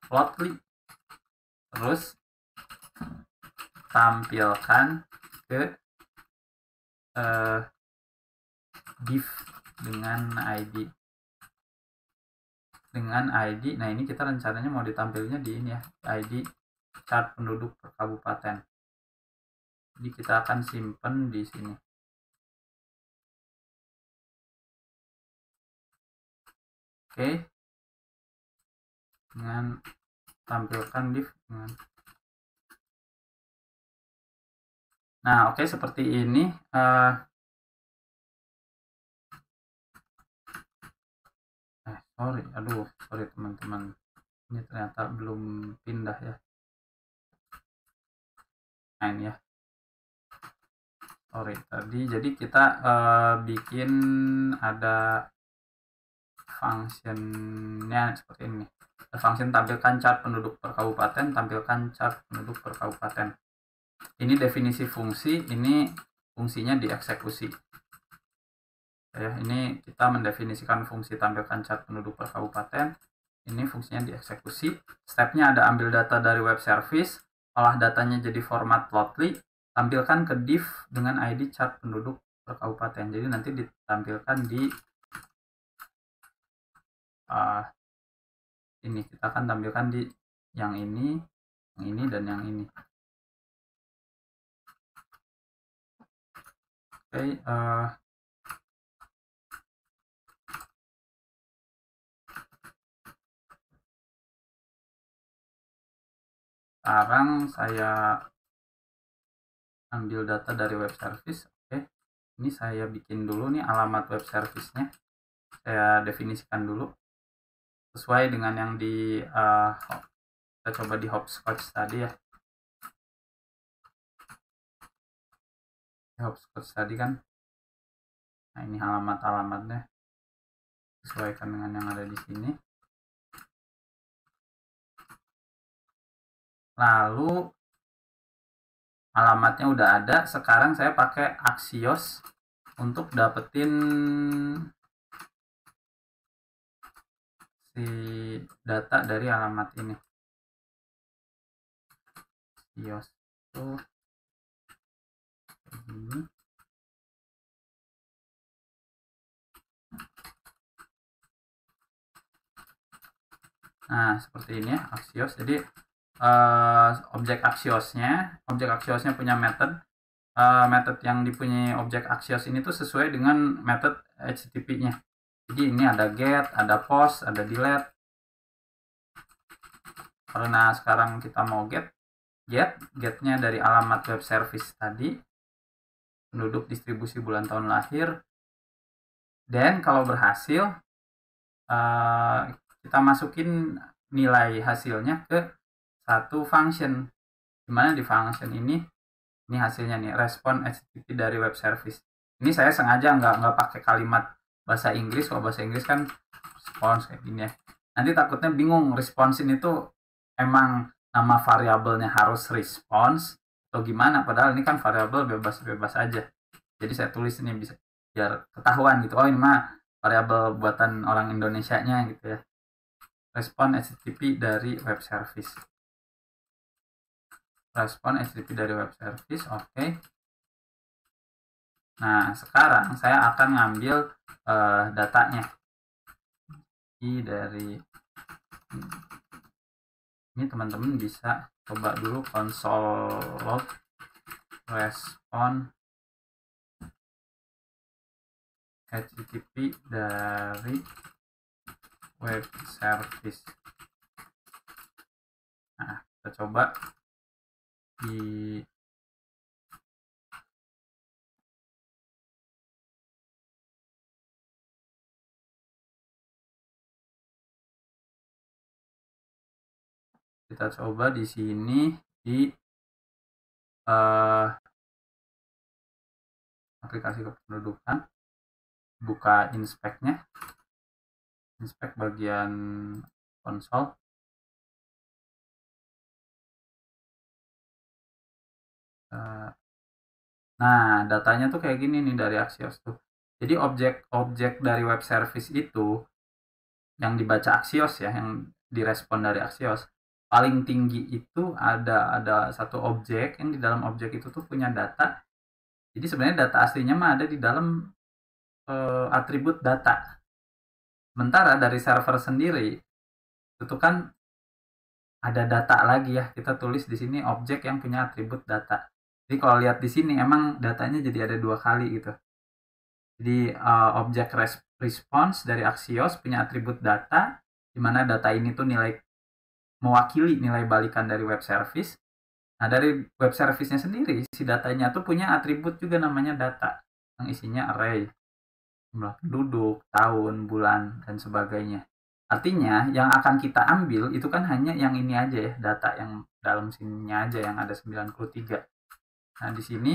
plotly, terus tampilkan ke div dengan ID. Nah ini kita rencananya mau ditampilnya di ini ya, ID chart penduduk per kabupaten. Jadi kita akan simpen di sini. Oke. Dengan tampilkan div dengan. Nah, oke, seperti ini. Sorry teman-teman. Ini ternyata belum pindah ya. Nah, ini ya. Sorry tadi. Jadi kita bikin ada functionnya seperti ini. Function tampilkan chart penduduk per kabupaten, tampilkan chart penduduk per kabupaten. Ini definisi fungsi, ini fungsinya dieksekusi. Ya, ini kita mendefinisikan fungsi tampilkan chart penduduk per kabupaten. Ini fungsinya dieksekusi. Stepnya ada ambil data dari web service, olah datanya jadi format plotly, tampilkan ke div dengan ID chart penduduk per kabupaten. Jadi nanti ditampilkan di ini, kita akan tampilkan di yang ini, dan yang ini. Oke, sekarang saya ambil data dari web service. Oke, ini saya bikin dulu nih alamat web service-nya. Saya definisikan dulu sesuai dengan yang di kita coba di hopscotch tadi ya. Hopscotch tadi kan. Nah, ini alamatnya sesuaikan dengan yang ada di sini. Lalu alamatnya udah ada. Sekarang saya pakai Axios untuk dapetin si data dari alamat ini. Axios tuh ini. Nah, seperti ini ya Axios. Jadi objek Axiosnya punya method. Method yang dipunyai objek Axios ini tuh sesuai dengan method HTTP-nya. Jadi ini ada get, ada post, ada delete. Karena sekarang kita mau getnya dari alamat web service tadi, penduduk, distribusi, bulan tahun lahir. Dan kalau berhasil, kita masukin nilai hasilnya ke satu function, dimana di function ini hasilnya nih, respon HTTP dari web service. Ini saya sengaja nggak pakai kalimat bahasa Inggris. Kalau bahasa Inggris kan response kayak gini ya. Nanti takutnya bingung, response ini tuh emang nama variabelnya harus response atau gimana, padahal ini kan variabel bebas-bebas aja. Jadi saya tulis ini bisa biar ketahuan gitu, oh ini mah variabel buatan orang Indonesianya gitu ya. Respon HTTP dari web service. Respon HTTP dari web service, oke. Nah, sekarang saya akan ngambil datanya. Dari ini teman-teman bisa coba dulu console log respon HTTP dari web service. Nah, kita coba di kita coba di sini di aplikasi kependudukan, buka inspect-nya, inspect bagian konsol. Nah, datanya tuh kayak gini nih dari Axios tuh. Jadi objek-objek dari web service itu yang dibaca Axios ya, yang direspon dari Axios, paling tinggi itu ada satu objek yang di dalam objek itu tuh punya data. Jadi sebenarnya data aslinya mah ada di dalam atribut data. Sementara dari server sendiri itu kan ada data lagi ya. Kita tulis di sini objek yang punya atribut data. Jadi kalau lihat di sini emang datanya jadi ada 2 kali gitu. Jadi objek response dari Axios punya atribut data, di mana data ini tuh nilai mewakili nilai balikan dari web service. Nah, dari web service-nya sendiri, si datanya tuh punya atribut juga namanya data, yang isinya array, jumlah penduduk, tahun, bulan, dan sebagainya. Artinya, yang akan kita ambil itu kan hanya yang ini aja ya, data yang dalam sininya aja yang ada 93. Nah, di sini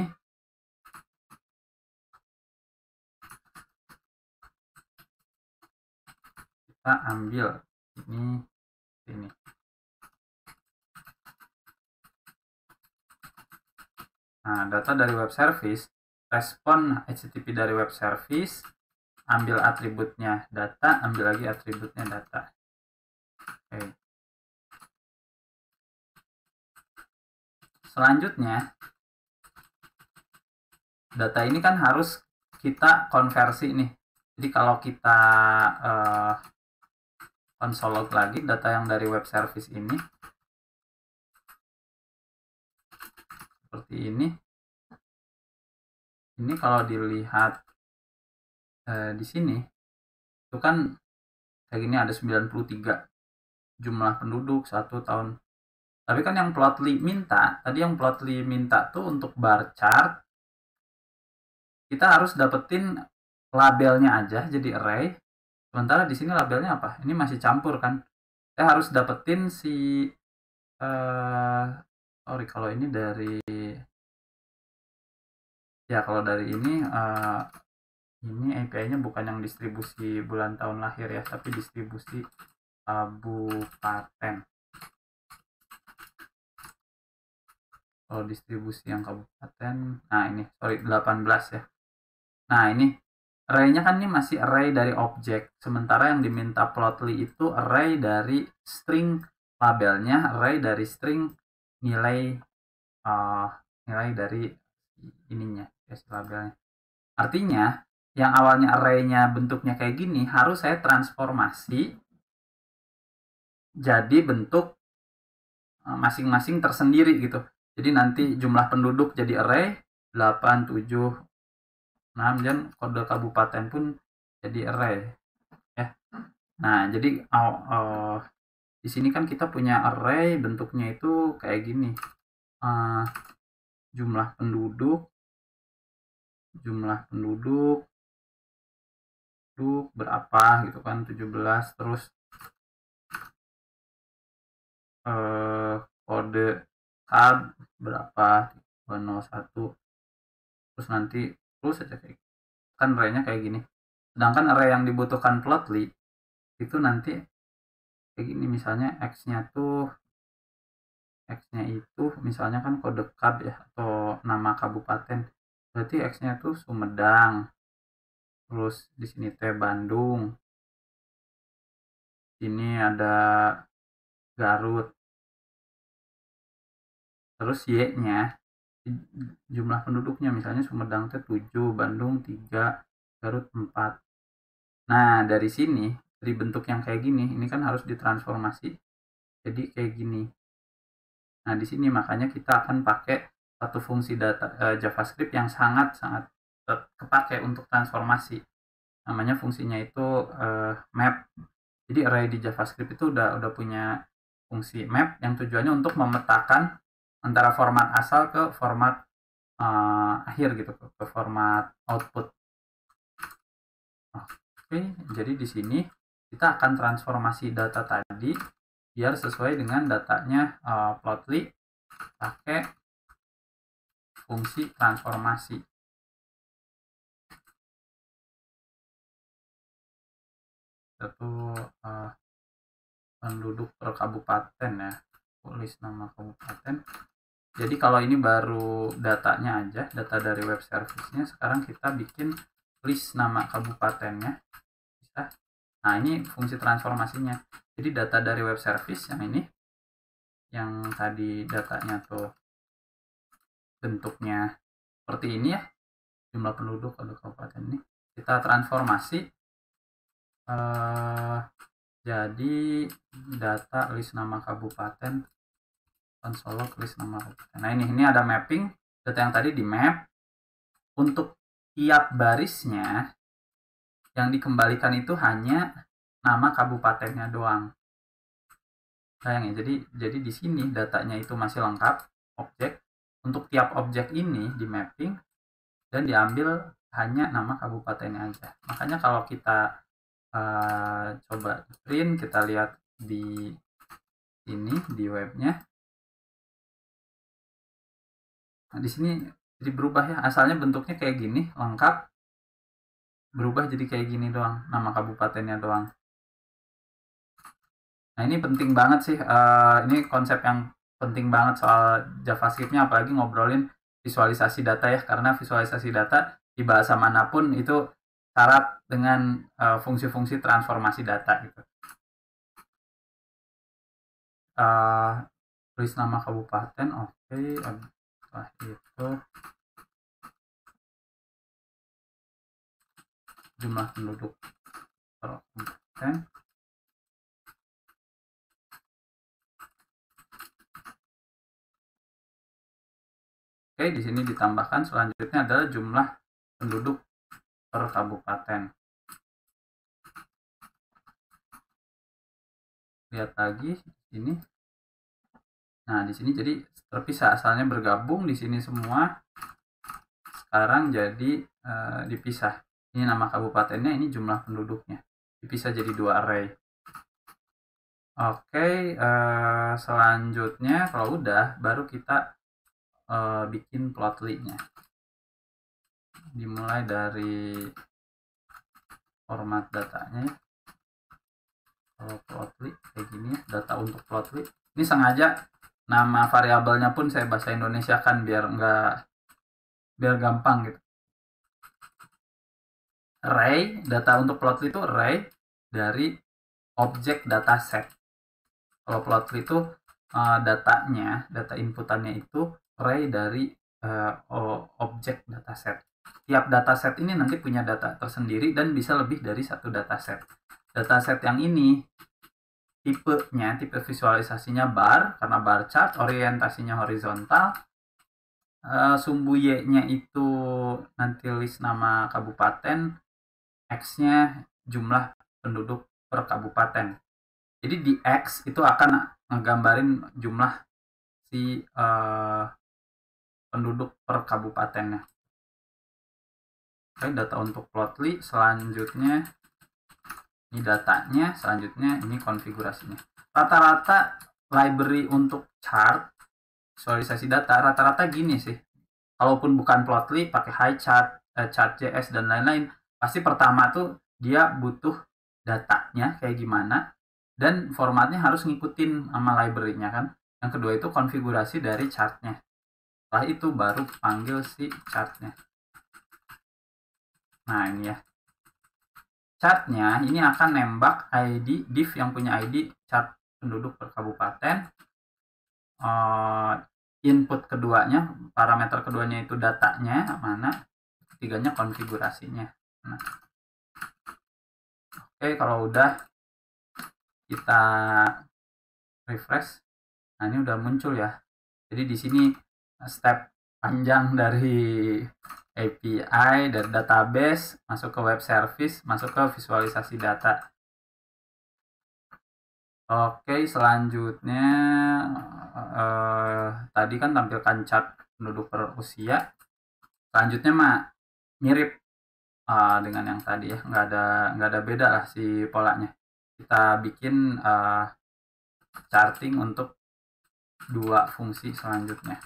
kita ambil ini. Nah, data dari web service, respon HTTP dari web service, ambil atributnya data, ambil lagi atributnya data. Oke. Selanjutnya, data ini kan harus kita konversi nih. Jadi kalau kita console log lagi data yang dari web service ini, seperti ini. Ini kalau dilihat di sini, itu kan kayak gini ada 93 jumlah penduduk 1 tahun. Tapi kan yang Plotly minta, tadi yang Plotly minta tuh untuk bar chart, kita harus dapetin labelnya aja jadi array. Sementara di sini labelnya apa? Ini masih campur kan. Saya harus dapetin si sorry kalau ini dari ya kalau dari ini API-nya bukan yang distribusi bulan tahun lahir ya, tapi distribusi kabupaten. Kalau distribusi yang kabupaten, nah ini sorry 18 ya. Nah ini array-nya kan ini masih array dari objek, sementara yang diminta Plotly itu array dari string labelnya, array dari string nilai nilai dari ininya ya labelnya. Artinya yang awalnya array-nya bentuknya kayak gini harus saya transformasi jadi bentuk masing-masing tersendiri gitu. Jadi nanti jumlah penduduk jadi array 8, 7, 6 dan kode kabupaten pun jadi array ya. Nah, jadi di sini kan kita punya array bentuknya itu kayak gini. Jumlah penduduk berapa gitu kan 17, terus kode card berapa 201, terus nanti terus aja kayak kan array-nya kayak gini. Sedangkan array yang dibutuhkan Plotly itu nanti kayak gini, misalnya X-nya itu misalnya kan kode CAD ya, atau nama kabupaten, berarti X-nya tuh Sumedang, terus di sini T Bandung, sini ada Garut, terus Y-nya jumlah penduduknya, misalnya Sumedang T 7, Bandung 3, Garut 4. Nah, dari sini, dari bentuk yang kayak gini, ini kan harus ditransformasi jadi kayak gini. Nah, di sini makanya kita akan pakai satu fungsi JavaScript yang sangat-sangat kepake untuk transformasi. Namanya fungsinya itu map. Jadi array di JavaScript itu udah punya fungsi map yang tujuannya untuk memetakan antara format asal ke format akhir gitu, ke format output. Oke, jadi di sini kita akan transformasi data tadi biar sesuai dengan datanya Plotly pakai fungsi transformasi. Itu penduduk per kabupaten ya, tulis nama kabupaten. Jadi kalau ini baru datanya aja, data dari web service-nya, sekarang kita bikin list nama kabupatennya. Bisa. Nah, ini fungsi transformasinya. Jadi data dari web service yang ini, yang tadi datanya tuh bentuknya seperti ini ya, jumlah penduduk ada kabupaten ini, kita transformasi jadi data list nama kabupaten Solo list nama kabupaten. Nah, ini ada mapping data yang tadi di map. Untuk tiap barisnya yang dikembalikan itu hanya nama kabupatennya doang. Sayang ya, jadi di sini datanya itu masih lengkap objek. Untuk tiap objek ini di mapping dan diambil hanya nama kabupatennya aja. Makanya kalau kita coba print, kita lihat di sini di webnya. Nah, di sini jadi berubah ya, asalnya bentuknya kayak gini lengkap, berubah jadi kayak gini doang, nama kabupatennya doang. Nah, ini penting banget sih, ini konsep yang penting banget soal JavaScript-nya, apalagi ngobrolin visualisasi data ya, karena visualisasi data di bahasa manapun itu syarat dengan fungsi-fungsi transformasi data gitu. Tulis nama kabupaten, oke. Setelah itu jumlah penduduk per kabupaten. Oke, di sini ditambahkan selanjutnya adalah jumlah penduduk per kabupaten. Lihat lagi di sini. Nah, di sini jadi terpisah, asalnya bergabung di sini semua. Sekarang jadi dipisah. Ini nama kabupatennya, ini jumlah penduduknya. Dipisah jadi dua array. Oke, selanjutnya kalau udah baru kita bikin Plotly-nya. Dimulai dari format datanya ya. Kalau Plotly kayak gini ya, data untuk Plotly. Ini sengaja nama variabelnya pun saya bahasa Indonesia kan biar gampang gitu. Array, data untuk Plotly itu array dari objek dataset. Kalau Plotly itu data inputannya itu array dari objek dataset. Tiap dataset ini nanti punya data tersendiri dan bisa lebih dari satu dataset. Dataset yang ini tipenya, tipe visualisasinya bar, karena bar chart, orientasinya horizontal. Sumbu Y-nya itu nanti list nama kabupaten, X-nya jumlah penduduk per kabupaten. Jadi di X itu akan ngegambarin jumlah si penduduk per kabupatennya. Oke, data untuk Plotly. Selanjutnya ini datanya, selanjutnya ini konfigurasinya. Rata-rata library untuk chart, visualisasi data, rata-rata gini sih. Kalaupun bukan Plotly, pakai HighChart, Chart.js dan lain-lain, pasti pertama tuh dia butuh datanya kayak gimana, dan formatnya harus ngikutin sama library-nya kan. Yang kedua itu konfigurasi dari chartnya. Setelah itu baru panggil si chartnya. Nah ini ya, chartnya ini akan nembak ID div yang punya ID chart penduduk per kabupaten. Input keduanya, parameter keduanya itu datanya mana, ketiganya konfigurasinya. Nah, oke, kalau udah kita refresh, nah ini udah muncul ya. Jadi di sini step panjang dari API, dari database, masuk ke web service, masuk ke visualisasi data. Oke, selanjutnya tadi kan tampilkan chart penduduk per usia. Selanjutnya mah mirip dengan yang tadi ya, nggak ada beda lah si polanya. Kita bikin charting untuk dua fungsi selanjutnya.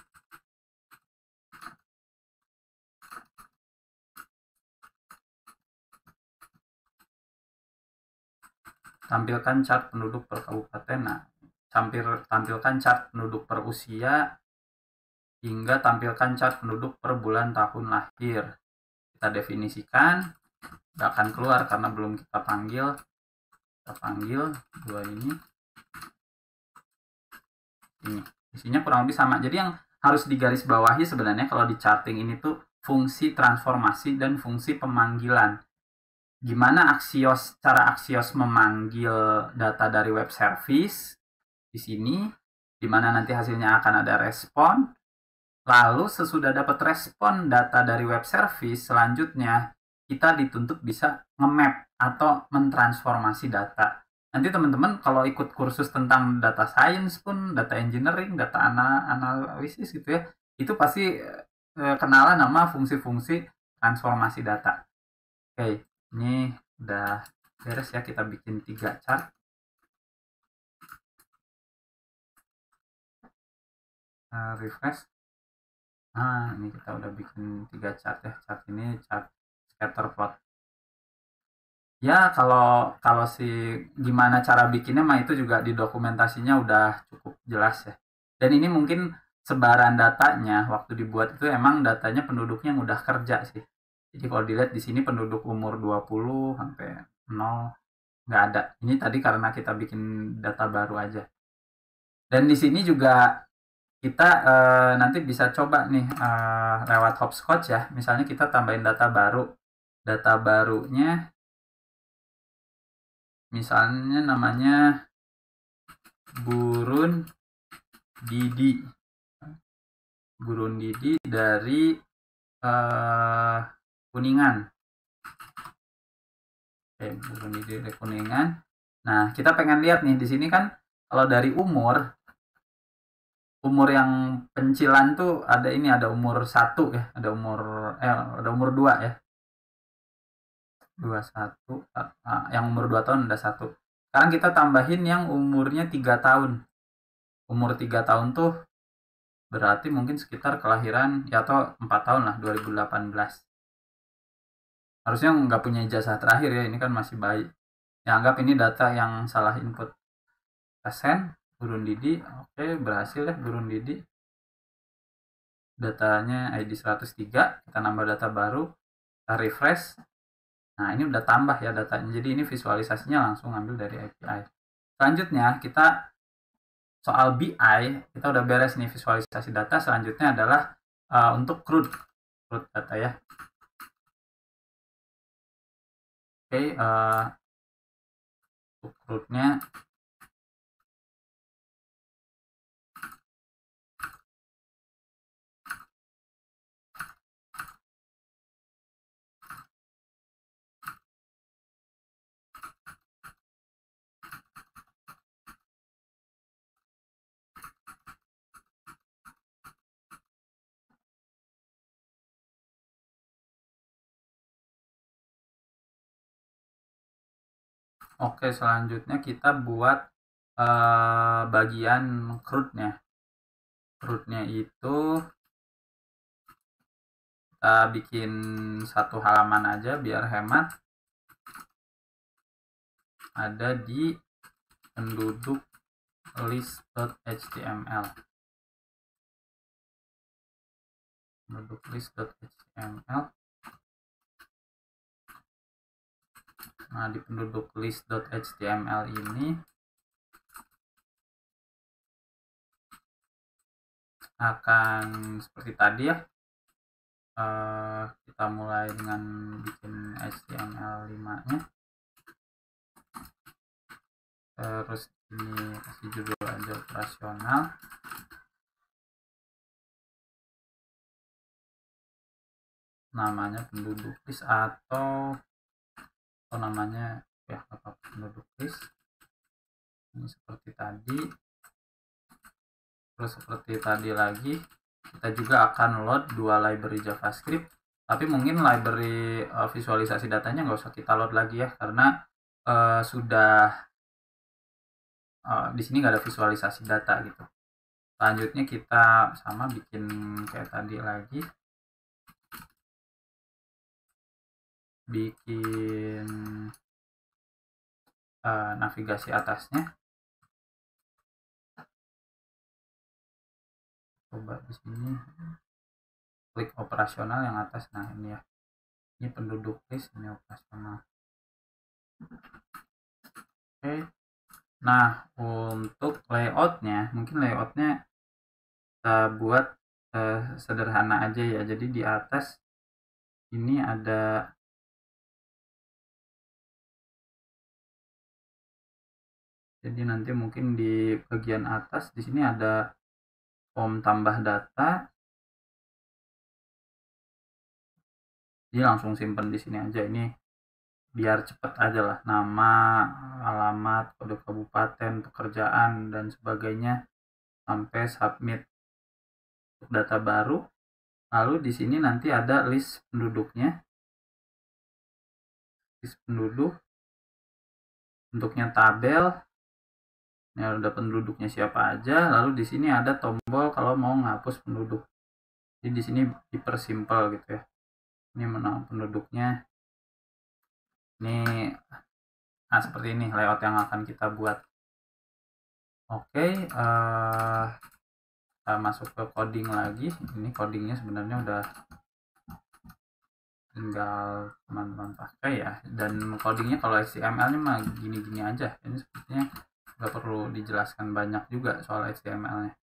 Tampilkan chart penduduk per kabupaten. Nah, tampilkan chart penduduk per usia hingga tampilkan chart penduduk per bulan tahun lahir. Kita definisikan, nggak akan keluar karena belum kita panggil. Kita panggil dua ini. Isinya kurang lebih sama. Jadi yang harus digarisbawahi sebenarnya kalau di charting ini tuh fungsi transformasi dan fungsi pemanggilan. Gimana cara Axios memanggil data dari web service di sini, dimana nanti hasilnya akan ada respon. Lalu sesudah dapat respon data dari web service, selanjutnya kita dituntut bisa nge-map atau mentransformasi data. Nanti teman-teman kalau ikut kursus tentang data science pun, data engineering, data analisis gitu ya, itu pasti kenalan nama fungsi-fungsi transformasi data. Oke, ini udah beres ya, kita bikin 3 chart. Refresh. Nah, ini kita udah bikin 3 chart ya. Chart ini chart scatter plot. Ya, kalau gimana cara bikinnya mah itu juga di dokumentasinya udah cukup jelas ya. Dan ini mungkin sebaran datanya waktu dibuat itu emang datanya penduduknya yang udah kerja sih. Jadi kalau dilihat di sini penduduk umur 20 sampai 0 nggak ada. Ini tadi karena kita bikin data baru aja. Dan di sini juga kita nanti bisa coba nih lewat hopscotch ya. Misalnya kita tambahin data baru. Data barunya misalnya namanya Burun Didi. Burun Didi dari Kuningan. Oke, Burun Didi dari Kuningan. Nah, kita pengen lihat nih di sini kan kalau dari umur yang pencilan tuh ada ini, ada umur 1 ya, ada umur 2 ya. 21, yang umur 2 tahun ada 1. Sekarang kita tambahin yang umurnya 3 tahun. Umur 3 tahun tuh berarti mungkin sekitar kelahiran ya, atau 4 tahun lah, 2018. Harusnya nggak punya ijazah terakhir ya, ini kan masih bayi. Ya, anggap ini data yang salah input. Persen Burun Didi, oke, berhasil ya Burun Didi. Datanya ID 103, kita nambah data baru, kita refresh. Nah, ini udah tambah ya datanya. Jadi ini visualisasinya langsung ambil dari API. Selanjutnya kita soal BI, kita udah beres nih visualisasi data. Selanjutnya adalah untuk CRUD data ya. Oke, untuk CRUD-nya oke, selanjutnya kita buat bagian CRUD-nya. CRUD-nya itu kita bikin 1 halaman aja biar hemat. Ada di penduduk list.html. Penduduk list.html. Nah, di penduduk list.html ini akan seperti tadi ya. Kita mulai dengan bikin HTML5-nya. Terus ini kasih judul aja operasional. Namanya penduduk list atau namanya ya apa penduduk list. Ini seperti tadi. Terus seperti tadi lagi, kita juga akan load 2 library JavaScript. Tapi mungkin library visualisasi datanya nggak usah kita load lagi ya, karena sudah di sini nggak ada visualisasi data gitu. Selanjutnya kita sama bikin kayak tadi lagi, bikin navigasi atasnya. Coba di sini klik operasional yang atas. Nah ini ya, ini penduduk list, ini operasional. Oke. Nah, untuk layoutnya, mungkin layoutnya kita buat sederhana aja ya. Jadi di atas ini ada nanti mungkin di bagian atas di sini ada form tambah data. Jadi langsung simpen di sini aja, ini biar cepet aja lah, nama, alamat, kode kabupaten, pekerjaan dan sebagainya sampai submit untuk data baru. Lalu di sini nanti ada list penduduknya, list penduduk, bentuknya tabel. Ini ada penduduknya siapa aja. Lalu di sini ada tombol kalau mau ngapus penduduk. Jadi di sini dipersimpel gitu ya. Ini menang penduduknya. Ini nah seperti ini layout yang akan kita buat. Oke, kita masuk ke coding lagi. Ini codingnya sebenarnya udah tinggal teman-teman pakai ya. Dan codingnya kalau HTML-nya mah gini-gini aja. Ini sepertinya nggak perlu dijelaskan banyak juga soal HTML-nya.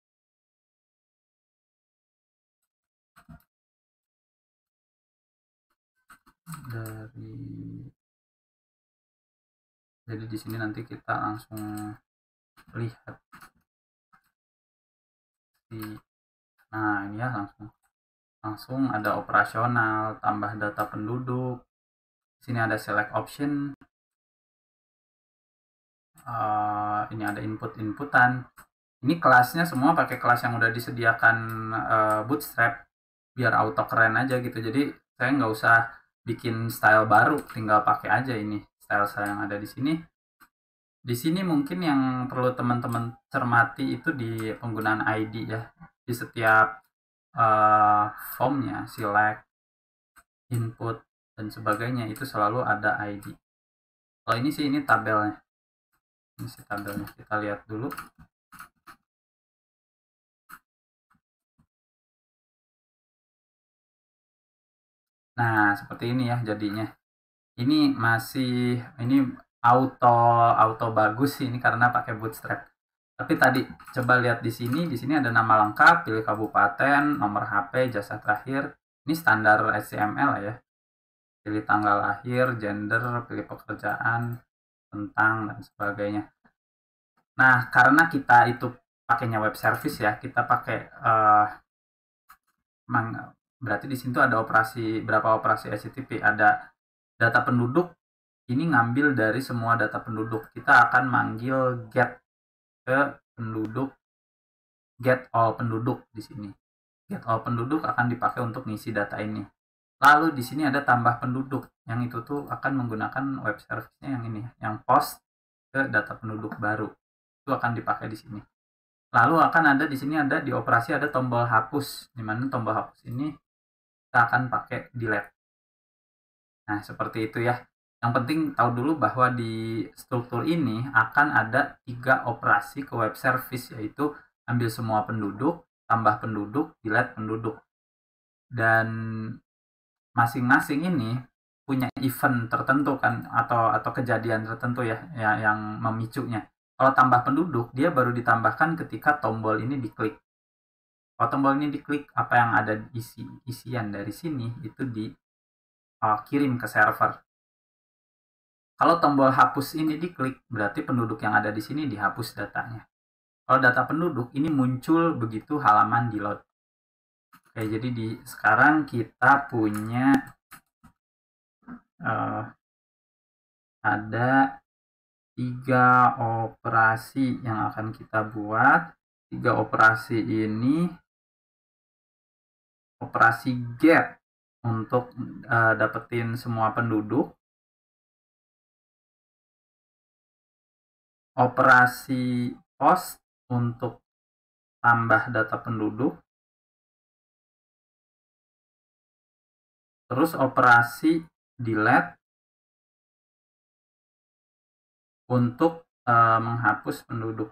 Jadi di sini nanti kita langsung lihat nah ini ya, langsung ada operasional, tambah data penduduk. Di sini ada select option. Ini ada inputan. Ini kelasnya semua pakai kelas yang udah disediakan Bootstrap biar auto keren aja gitu. Jadi saya nggak usah bikin style baru, tinggal pakai aja ini style saya yang ada di sini. Di sini mungkin yang perlu teman-teman cermati itu di penggunaan ID ya. Di setiap formnya, select, input dan sebagainya itu selalu ada ID. Kalau ini sih ini tabelnya. Ini sih tabelnya. Kita lihat dulu. Nah, seperti ini ya jadinya. Ini masih auto bagus sih ini karena pakai Bootstrap. Tapi tadi coba lihat di sini ada nama lengkap, pilih kabupaten, nomor HP, jasa terakhir. Ini standar HTML ya. Pilih tanggal lahir, gender, pilih pekerjaan, tentang dan sebagainya. Nah, karena kita itu pakainya web service ya, kita pakai berarti di sini tuh ada berapa operasi HTTP, ada data penduduk. Ini ngambil dari semua data penduduk. Kita akan manggil get ke penduduk, get all penduduk di sini. Get all penduduk akan dipakai untuk ngisi data ini. Lalu di sini ada tambah penduduk. Yang itu tuh akan menggunakan web service-nya yang ini, yang post ke data penduduk baru. Itu akan dipakai di sini. Lalu akan ada di sini di operasi ada tombol hapus. Di mana tombol hapus ini kita akan pakai delete. Nah, seperti itu ya. Yang penting tahu dulu bahwa di struktur ini akan ada 3 operasi ke web service, yaitu ambil semua penduduk, tambah penduduk, delete penduduk. Dan masing-masing ini punya event tertentu kan, atau kejadian tertentu ya yang memicunya. Kalau tambah penduduk, dia baru ditambahkan ketika tombol ini diklik. Kalau tombol ini diklik, apa yang ada isian dari sini itu dikirim ke server. Kalau tombol hapus ini diklik, berarti penduduk yang ada di sini dihapus datanya. Kalau data penduduk ini muncul begitu halaman di load. Oke, jadi sekarang kita punya ada 3 operasi yang akan kita buat. 3 operasi ini operasi get untuk dapetin semua penduduk, operasi post untuk tambah data penduduk, terus operasi delete untuk menghapus penduduk.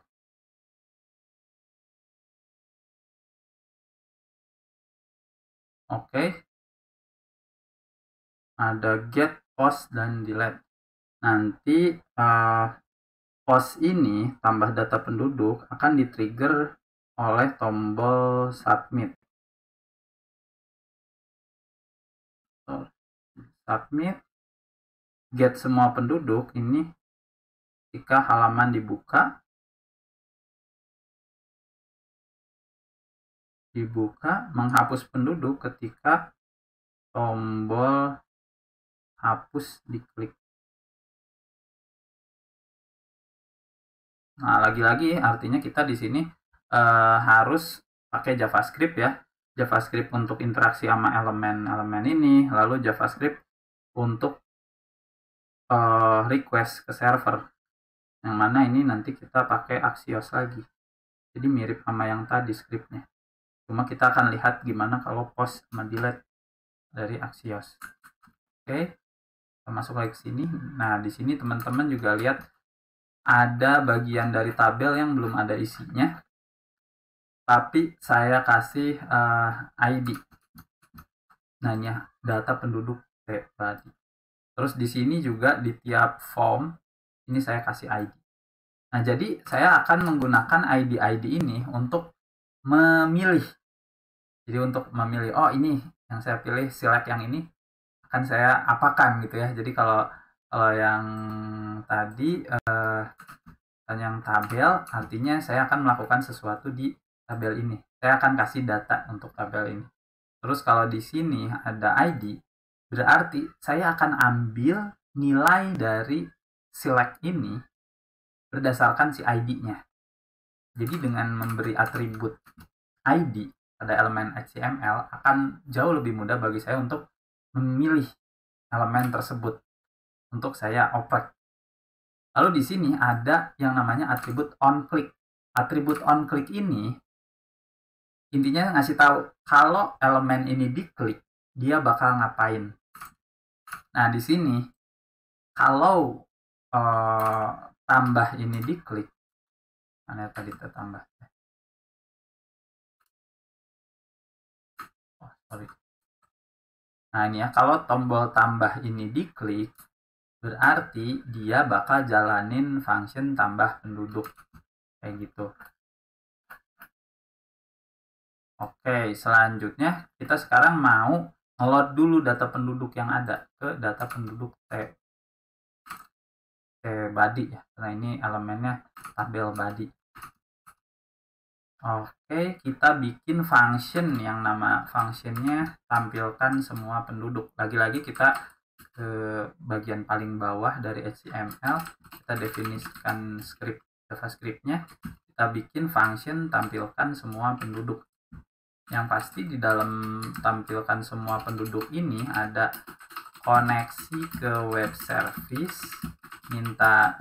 Oke. Ada get, post, dan delete. Nanti post ini tambah data penduduk akan di-trigger oleh tombol submit. Submit, get semua penduduk ini jika halaman dibuka, menghapus penduduk ketika tombol hapus diklik. Nah, lagi-lagi artinya kita di sini harus pakai JavaScript ya. JavaScript untuk interaksi sama elemen-elemen ini, lalu JavaScript untuk request ke server. Yang mana ini nanti kita pakai Axios lagi. Jadi mirip sama yang tadi scriptnya. Cuma kita akan lihat gimana kalau post sama delete dari Axios. Oke, kita masuk lagi ke sini. Nah, di sini teman-teman juga lihat ada bagian dari tabel yang belum ada isinya, tapi saya kasih ID. Nah, ini data penduduk tadi. Terus di sini juga di tiap form ini saya kasih ID. Nah, jadi saya akan menggunakan ID-ID ini untuk memilih. Jadi untuk memilih, oh ini yang saya pilih, select yang ini akan saya apakan gitu ya. Jadi kalau yang tadi yang tabel, artinya saya akan melakukan sesuatu di tabel ini. Saya akan kasih data untuk tabel ini. Terus kalau di sini ada ID, berarti saya akan ambil nilai dari select ini berdasarkan si ID-nya. Jadi dengan memberi atribut ID pada elemen HTML akan jauh lebih mudah bagi saya untuk memilih elemen tersebut untuk saya oprek. Lalu di sini ada yang namanya atribut onClick. Atribut onClick ini intinya ngasih tahu kalau elemen ini diklik, dia bakal ngapain. Nah, di sini kalau tambah ini diklik, mana tadi tambah? Oh, sorry. Nah, ini ya, kalau tombol tambah ini diklik, berarti dia bakal jalanin function tambah penduduk kayak gitu. Oke, selanjutnya kita sekarang mau nge-load dulu data penduduk yang ada ke data penduduk body ya, karena ini elemennya tabel body. Oke, kita bikin function yang nama functionnya tampilkan semua penduduk. Lagi-lagi kita ke bagian paling bawah dari HTML, kita definisikan script JavaScript-nya, kita bikin function tampilkan semua penduduk. Yang pasti di dalam tampilkan semua penduduk ini ada koneksi ke web service, minta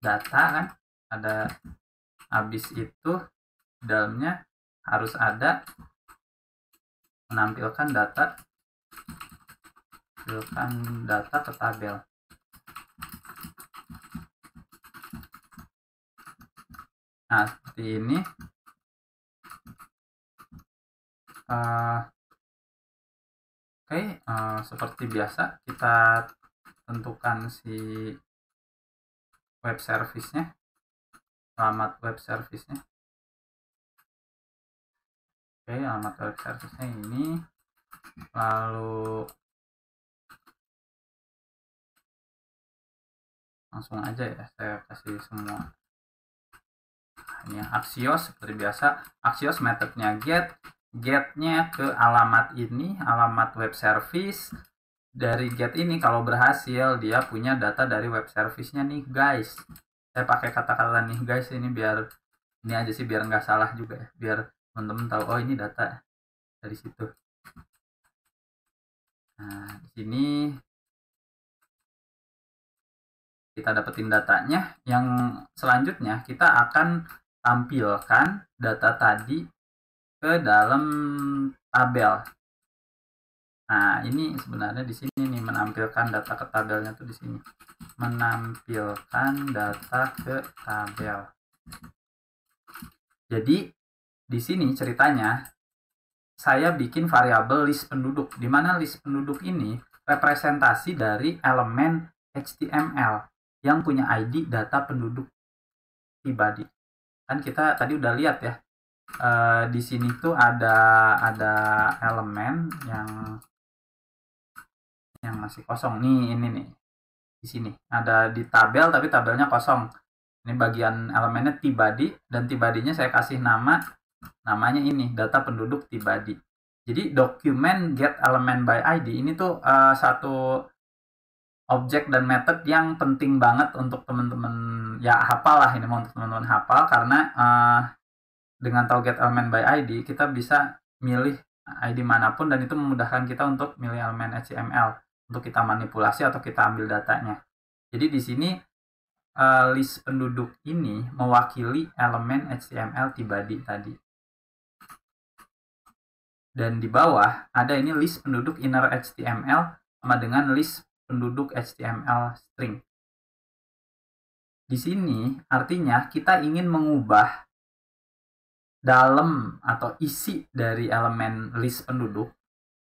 data kan, ada, habis itu dalamnya harus ada menampilkan data ke tabel. Nah, seperti ini. Oke, seperti biasa kita tentukan si web service-nya, alamat web service-nya. Oke, alamat web service-nya ini, lalu langsung aja ya saya kasih semua. Ini Axios seperti biasa. Axios metodenya get-nya ke alamat ini, alamat web service. Dari get ini kalau berhasil dia punya data dari web service-nya nih guys. Saya pakai kata-kata nih guys ini biar ini aja sih, biar nggak salah juga ya, biar teman-teman tahu oh ini data dari situ. Nah, di sini kita dapetin datanya. Yang selanjutnya kita akan tampilkan data tadi ke dalam tabel. Nah, ini sebenarnya di sini nih, menampilkan data ke tabelnya tuh di sini. Menampilkan data ke tabel. Jadi di sini ceritanya saya bikin variabel list penduduk, di mana list penduduk ini representasi dari elemen HTML yang punya ID data penduduk pribadi. Kan kita tadi udah lihat ya, di sini tuh ada elemen yang masih kosong nih, ini nih di sini ada di tabel tapi tabelnya kosong. Ini bagian elemennya tibadi, dan tibadinya saya kasih namanya ini data penduduk tibadi. Jadi dokumen get element by ID ini tuh satu objek dan method yang penting banget untuk teman-teman ya hafal lah, ini mau untuk teman-teman hafal, karena dengan tahu get element by ID kita bisa milih ID manapun, dan itu memudahkan kita untuk milih elemen HTML untuk kita manipulasi atau kita ambil datanya. Jadi di sini list penduduk ini mewakili elemen HTML tibadi tadi. Dan di bawah ada ini list penduduk inner HTML sama dengan list penduduk HTML string. Di sini artinya kita ingin mengubah dalam atau isi dari elemen list penduduk.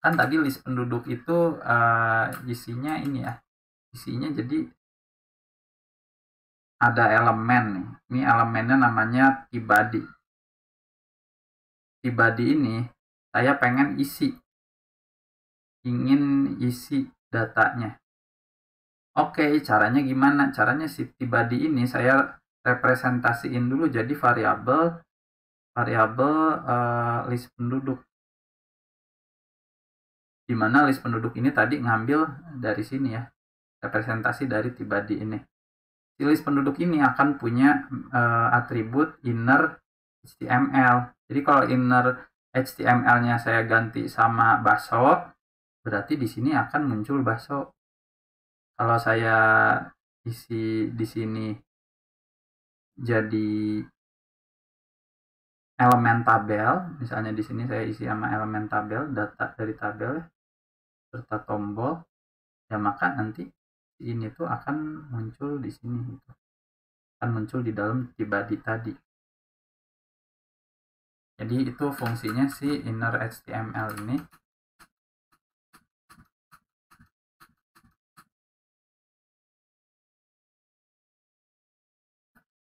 Kan tadi list penduduk itu isinya ini ya. Isinya jadi ada elemen nih. Ini elemennya namanya tibadi. Tibadi ini saya pengen ingin isi datanya. Oke, caranya gimana? Caranya si tibadi ini saya representasiin dulu jadi variabel list penduduk. Dimana list penduduk ini tadi ngambil dari sini ya, representasi dari tibadi ini. Si list penduduk ini akan punya atribut inner HTML. Jadi kalau inner HTML-nya saya ganti sama baso, berarti di sini akan muncul baso. Kalau saya isi di sini jadi elemen tabel, misalnya di sini saya isi sama elemen tabel, data dari tabel serta tombol, ya maka nanti ini tuh akan muncul di sini, gitu. Akan muncul di dalam tibadi tadi. Jadi itu fungsinya si inner HTML ini.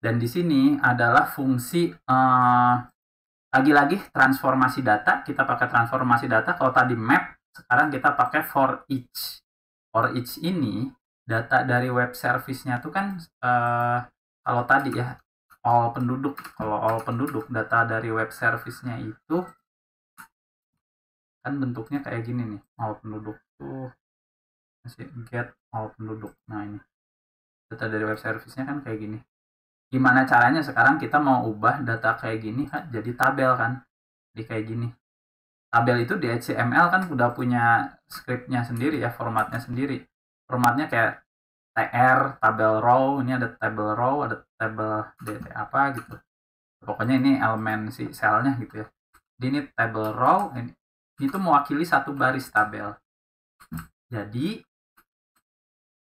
Dan di sini adalah fungsi lagi-lagi transformasi data. Kita pakai transformasi data. Kalau tadi map, sekarang kita pakai for each. For each ini data dari web service-nya tuh kan kalau tadi ya all penduduk. Kalau all penduduk, data dari web service-nya itu kan bentuknya kayak gini nih. All penduduk tuh masih get all penduduk. Nah ini data dari web service-nya kan kayak gini. Gimana caranya sekarang kita mau ubah data kayak gini kan jadi tabel kan, di kayak gini. Tabel itu di HTML kan udah punya scriptnya sendiri ya, formatnya sendiri. Formatnya kayak tr, tabel row, ini ada tabel row, ada tabel dt apa gitu. Pokoknya ini elemen si selnya gitu ya. Jadi ini tabel row, ini itu mewakili satu baris tabel. Jadi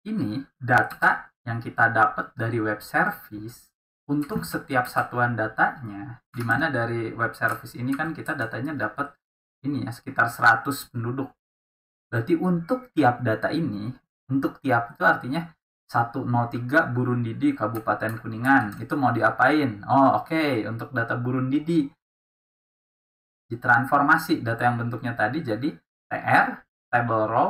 ini data yang kita dapat dari web service untuk setiap satuan datanya, di mana dari web service ini kan kita datanya dapat ini ya sekitar 100 penduduk. Berarti untuk tiap data ini, untuk tiap itu artinya 103 Burundidi Kabupaten Kuningan, itu mau diapain? Oh oke, untuk data Burundidi ditransformasi data yang bentuknya tadi jadi TR, table row,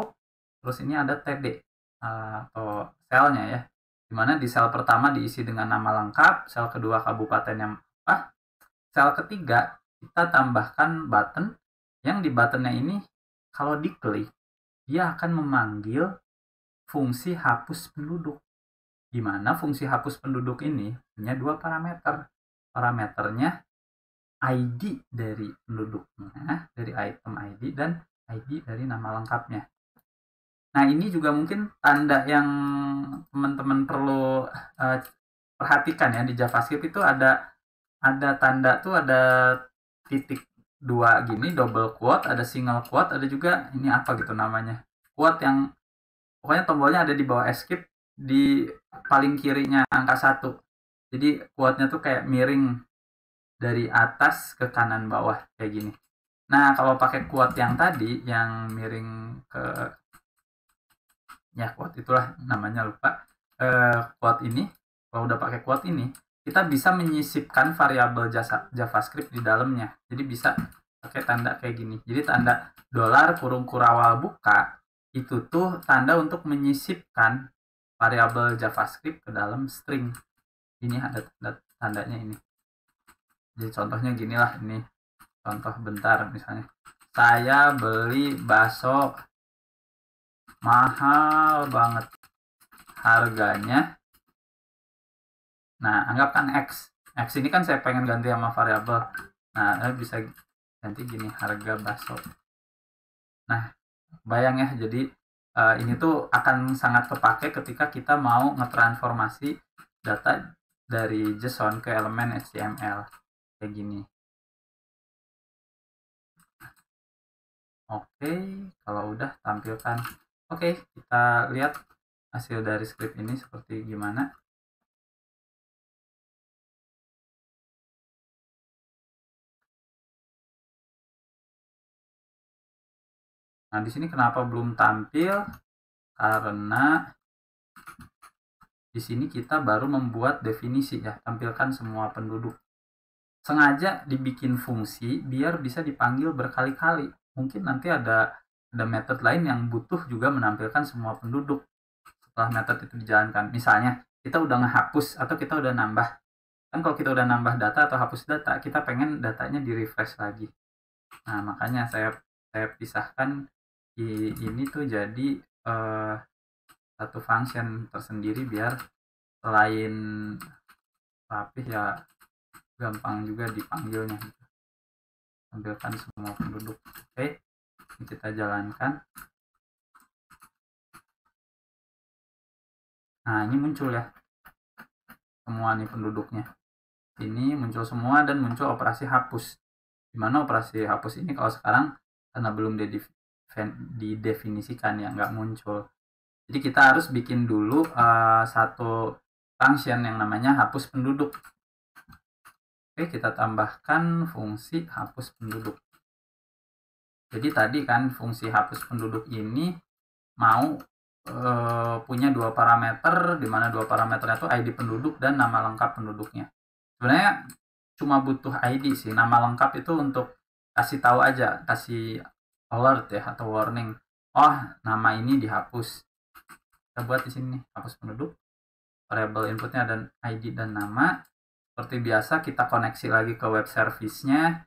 terus ini ada TD atau selnya ya, dimana di sel pertama diisi dengan nama lengkap, sel kedua kabupaten yang apa, sel ketiga kita tambahkan button, yang di buttonnya ini kalau diklik dia akan memanggil fungsi hapus penduduk, di mana fungsi hapus penduduk ini punya dua parameter, parameternya ID dari penduduknya, dari item ID, dan ID dari nama lengkapnya. Nah ini juga mungkin tanda yang teman-teman perlu perhatikan ya, di JavaScript itu ada tanda tuh, ada titik dua gini, double quote, ada single quote, ada juga ini apa gitu namanya, quote yang pokoknya tombolnya ada di bawah escape di paling kirinya angka 1. Jadi quote-nya tuh kayak miring dari atas ke kanan bawah kayak gini. Nah kalau pakai quote yang tadi yang miring ke ya quote itulah namanya, lupa, quote ini, kalau udah pakai quote ini kita bisa menyisipkan variabel JavaScript di dalamnya. Jadi bisa pakai tanda kayak gini. Jadi tanda dolar kurung kurawal buka itu tuh tanda untuk menyisipkan variabel JavaScript ke dalam string. Ini ada tandanya ini. Jadi contohnya gini lah, ini contoh bentar, misalnya saya beli bakso mahal banget harganya. Nah anggap kan X ini kan saya pengen ganti sama variabel. Nah bisa ganti gini, harga bakso. Nah bayang ya, jadi ini tuh akan sangat kepake ketika kita mau ngetransformasi data dari JSON ke elemen HTML kayak gini. Oke, kalau udah tampilkan. Oke, kita lihat hasil dari script ini seperti gimana. Nah, di sini kenapa belum tampil? Karena di sini kita baru membuat definisi ya, tampilkan semua penduduk. Sengaja dibikin fungsi biar bisa dipanggil berkali-kali. Mungkin nanti ada method lain yang butuh juga menampilkan semua penduduk setelah method itu dijalankan. Misalnya kita udah ngehapus atau kita udah nambah. Kan kalau kita udah nambah data atau hapus data, kita pengen datanya di refresh lagi. Nah, makanya saya pisahkan ini tuh jadi satu function tersendiri biar selain rapih ya gampang juga dipanggilnya. Tampilkan semua penduduk. Oke, ini kita jalankan. Nah ini muncul ya semua nih penduduknya, ini muncul semua dan muncul operasi hapus. Dimana operasi hapus ini kalau sekarang karena belum didefinisikan ya nggak muncul. Jadi kita harus bikin dulu satu function yang namanya hapus penduduk. Oke, kita tambahkan fungsi hapus penduduk. Jadi tadi kan fungsi hapus penduduk ini mau punya dua parameter, di mana dua parameternya itu ID penduduk dan nama lengkap penduduknya. Sebenarnya cuma butuh ID sih, nama lengkap itu untuk kasih tahu aja, kasih alert ya atau warning. Oh, nama ini dihapus. Kita buat di sini hapus penduduk. Variable inputnya dan ID dan nama. Seperti biasa kita koneksi lagi ke web service-nya.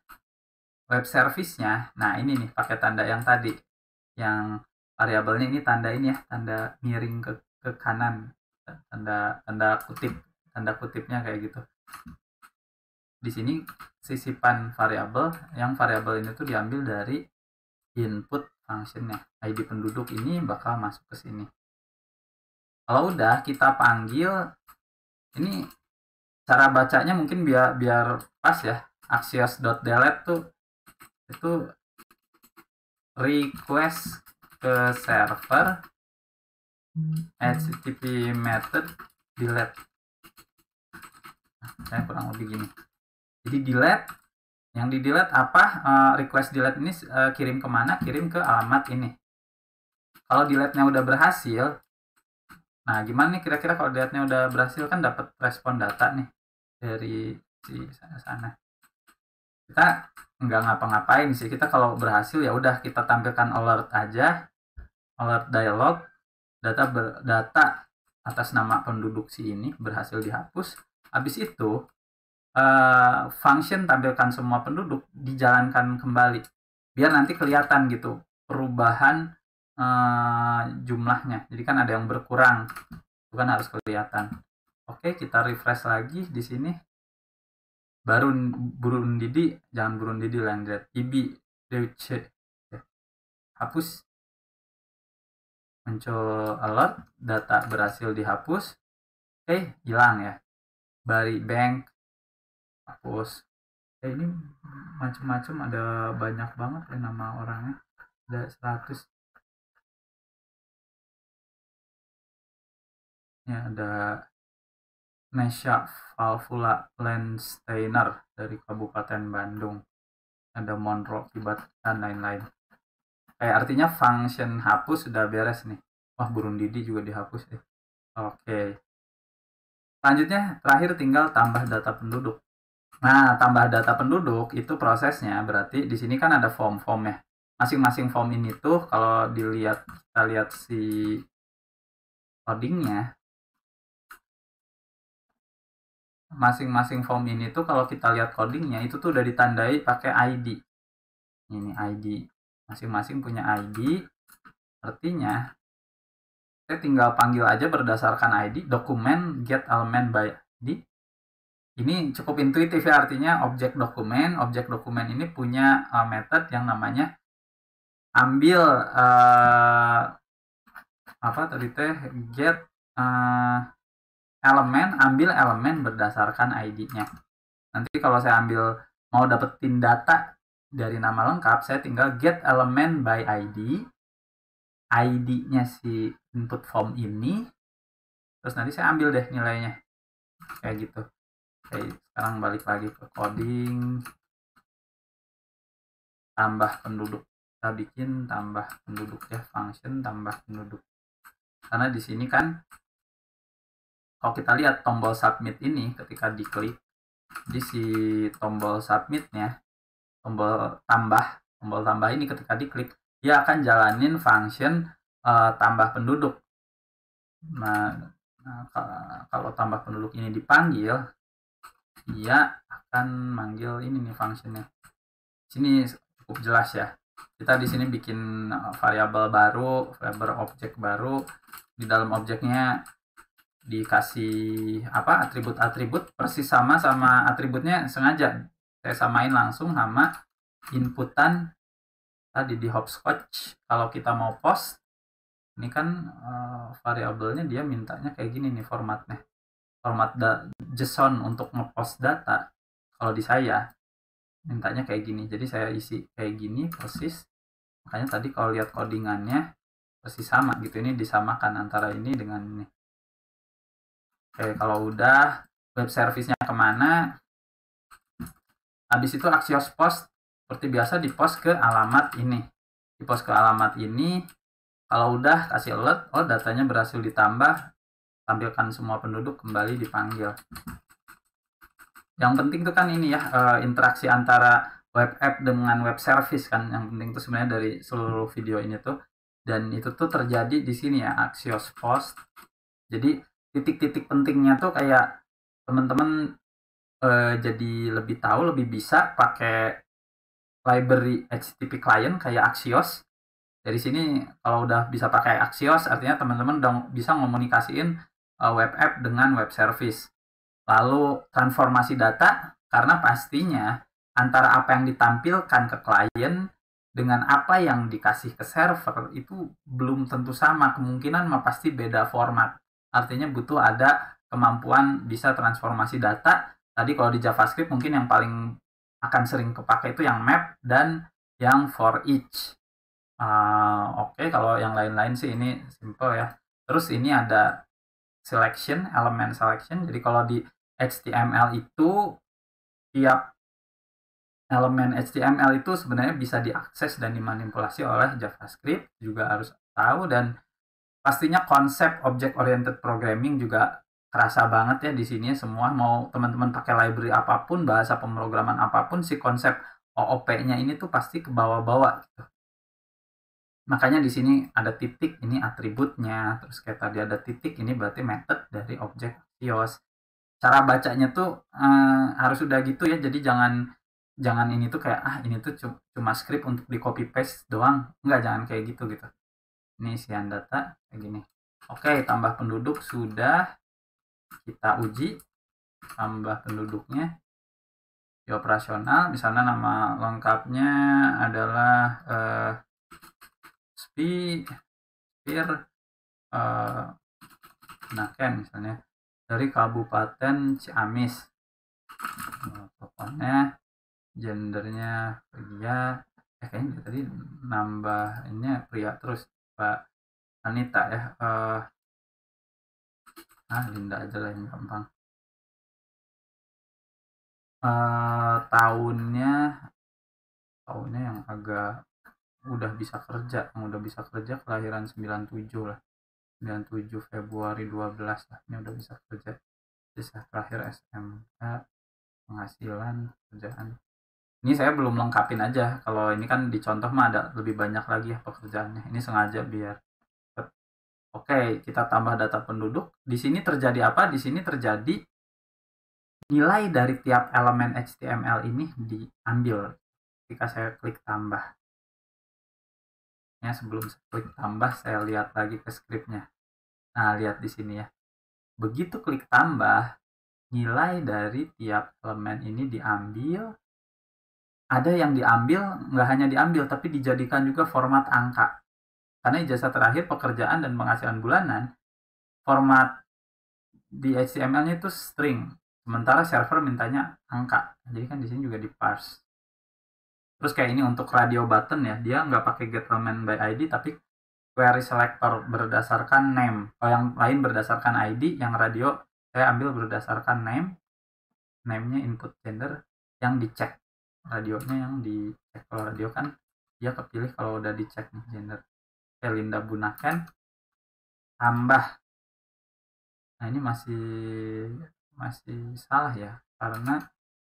Web service-nya, nah ini nih pakai tanda yang tadi, yang variabelnya ini tanda ini ya, tanda miring ke kanan, tanda kutipnya kayak gitu. Di sini sisipan variabel, yang variabel ini tuh diambil dari input functionnya. ID penduduk ini bakal masuk ke sini. Kalau udah kita panggil, ini cara bacanya mungkin biar pas ya. Axios.delete tuh itu request ke server HTTP method delete. Saya kurang lebih gini. Jadi delete, yang di delete apa, request delete ini kirim kemana? Kirim ke alamat ini. Kalau delete-nya udah berhasil, nah gimana nih kira-kira kalau delete-nya udah berhasil, kan dapat respon data nih dari si sana. Kita nggak ngapa-ngapain sih, kita kalau berhasil ya udah kita tampilkan alert aja, alert dialog, data atas nama penduduk si ini berhasil dihapus. Habis itu function tampilkan semua penduduk dijalankan kembali biar nanti kelihatan gitu perubahan jumlahnya. Jadi kan ada yang berkurang, itu kan harus kelihatan. Oke, kita refresh lagi di sini. Baru burun didi, jangan burun didi lanjut ibi dc hapus, muncul alert data berhasil dihapus. Oke, hilang ya. Bari bank hapus. Ini macam-macam, ada banyak banget ya nama orangnya, ada 100 ya. Ada Nesha Valvula Landsteiner dari Kabupaten Bandung, ada Monro Kibat dan lain-lain. Artinya function hapus sudah beres nih. Wah, burun didi juga dihapus ya. Oke, selanjutnya terakhir tinggal tambah data penduduk. Nah, tambah data penduduk itu prosesnya berarti di sini kan ada form-form ya. Masing-masing form ini tuh kalau dilihat, kita lihat si codingnya, masing-masing form ini tuh kalau kita lihat codingnya itu tuh udah ditandai pakai ID. Ini ID, masing-masing punya ID. Artinya saya tinggal panggil aja berdasarkan ID, dokumen get element by ID. Ini cukup intuitif ya, artinya objek dokumen ini punya method yang namanya ambil apa tadi teh, get elemen, ambil elemen berdasarkan ID-nya. Nanti kalau saya mau dapetin data dari nama lengkap, saya tinggal get element by ID, ID-nya si input form ini, terus nanti saya ambil deh nilainya kayak gitu. Oke, sekarang balik lagi ke coding, tambah penduduk. Kita bikin tambah penduduk ya, function tambah penduduk. Karena di sini kan kalau kita lihat tombol submit ini ketika diklik, di si tombol submitnya, tombol tambah ini ketika diklik, dia akan jalanin function tambah penduduk. Nah, kalau tambah penduduk ini dipanggil, dia akan manggil ini nih functionnya. Sini cukup jelas ya. Kita di sini bikin variabel baru, variabel objek baru. Di dalam objeknya dikasih apa, atribut-atribut persis sama atributnya, sengaja saya samain langsung sama inputan tadi di hopscotch. Kalau kita mau post, ini kan variabelnya dia mintanya kayak gini nih formatnya. Format JSON untuk ngepost data, kalau di saya mintanya kayak gini, jadi saya isi kayak gini persis. Makanya tadi kalau lihat codingannya persis sama gitu, ini disamakan antara ini dengan ini. Oke, kalau udah web service-nya kemana, habis itu Axios post seperti biasa, di post ke alamat ini, kalau udah kasih alert, oh datanya berhasil ditambah, tampilkan semua penduduk, kembali dipanggil. Yang penting tuh kan ini ya, interaksi antara web app dengan web service kan, yang penting tuh sebenarnya dari seluruh video ini tuh. Dan itu tuh terjadi di sini ya, Axios post. Jadi titik-titik pentingnya tuh kayak teman-teman jadi lebih tahu, lebih bisa pakai library HTTP client kayak Axios. Dari sini kalau udah bisa pakai Axios, artinya teman-teman udah bisa ngomunikasiin web app dengan web service. Lalu transformasi data, karena pastinya antara apa yang ditampilkan ke klien dengan apa yang dikasih ke server itu belum tentu sama, kemungkinan pasti beda format. Artinya butuh ada kemampuan bisa transformasi data. Tadi kalau di JavaScript mungkin yang paling akan sering kepake itu yang map dan yang for each. Oke, kalau yang lain-lain sih ini simple ya. Terus ini ada selection, elemen selection. Jadi kalau di HTML itu, tiap elemen HTML itu sebenarnya bisa diakses dan dimanipulasi oleh JavaScript, juga harus tahu. Dan pastinya konsep object oriented programming juga kerasa banget ya di sini semua. Mau teman-teman pakai library apapun, bahasa pemrograman apapun, si konsep OOP-nya ini tuh pasti ke bawah-bawah gitu. Makanya di sini ada titik, ini atributnya, terus kayak tadi ada titik, ini berarti method dari objek Axios. Cara bacanya tuh harus udah gitu ya, jadi jangan ini tuh kayak ini tuh cuma script untuk di copy paste doang, enggak, jangan kayak gitu. Ini isian data kayak gini. Oke, tambah penduduk sudah, kita uji tambah penduduknya di operasional. Misalnya nama lengkapnya adalah Spir Naken misalnya, dari Kabupaten Ciamis. Pokoknya gendernya pria, kayaknya tadi nambahnya pria terus, Pak Anita ya. Linda aja lah yang gampang. Tahunnya yang agak udah bisa kerja, kelahiran 97 lah, 97 Februari 12 lah, ini udah bisa kerja. Kisah terakhir SMK, penghasilan, kerjaan. Ini saya belum lengkapin aja, kalau ini kan di contoh mah ada lebih banyak lagi ya pekerjaannya, ini sengaja biar. Oke, kita tambah data penduduk. Di sini terjadi apa? Di sini terjadi nilai dari tiap elemen HTML ini diambil ketika saya klik tambah. Ya, sebelum saya klik tambah, saya lihat lagi ke scriptnya. Nah, lihat di sini ya. Begitu klik tambah, nilai dari tiap elemen ini diambil. Ada yang diambil, nggak hanya diambil, tapi dijadikan juga format angka. Karena ijazah terakhir, pekerjaan, dan penghasilan bulanan, format di HTML-nya itu string. Sementara server mintanya angka. Jadi kan di sini juga di parse. Terus kayak ini untuk radio button ya, dia nggak pakai get element by ID, tapi query selector berdasarkan name. Kalau yang lain berdasarkan ID, yang radio saya ambil berdasarkan name. Name-nya input gender, yang dicek radionya yang dicek. Kalau radio kan dia kepilih kalau udah dicek nih gender. Linda Bunaken tambah. Nah, ini masih salah ya, karena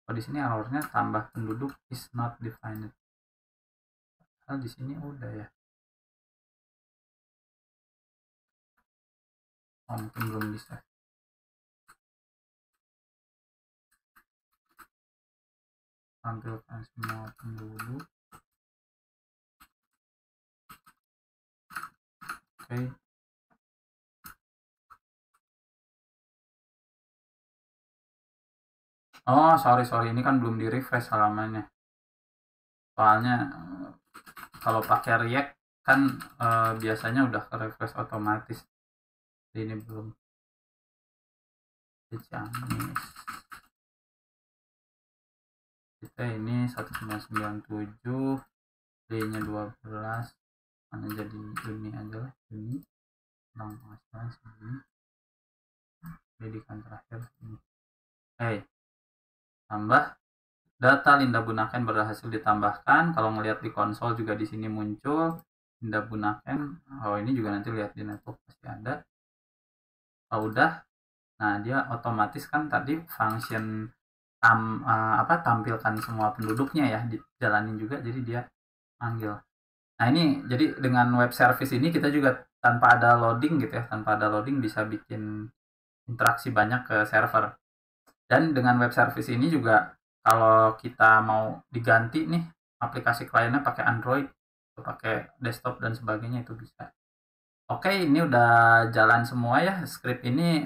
kalau di sini errornya tambah penduduk is not defined. Di sini udah ya. Mungkin belum bisa. Tampilkan semua penduduk. Oke. Oh, sorry, ini kan belum di refresh halamannya. Soalnya kalau pakai React kan biasanya udah ke refresh otomatis. Jadi ini belum. Ciamis. Kita ini 1997, D-nya 12. Mana jadi Juni aja lah, Juni. Penghasilan segini. Pendidikan terakhir ini. Tambah. Data Linda Bunaken berhasil ditambahkan. Kalau ngelihat di konsol juga di sini muncul Linda Bunaken. Oh, ini juga nanti lihat di network pasti ada. Udah. Nah, dia otomatis kan tadi function tampilkan semua penduduknya ya, dijalanin juga, jadi dia panggil. Nah, ini jadi dengan web service ini kita juga tanpa ada loading gitu ya, bisa bikin interaksi banyak ke server. Dan dengan web service ini juga kalau kita mau diganti nih aplikasi kliennya pakai Android atau pakai desktop dan sebagainya, itu bisa. Oke, ini udah jalan semua ya script ini.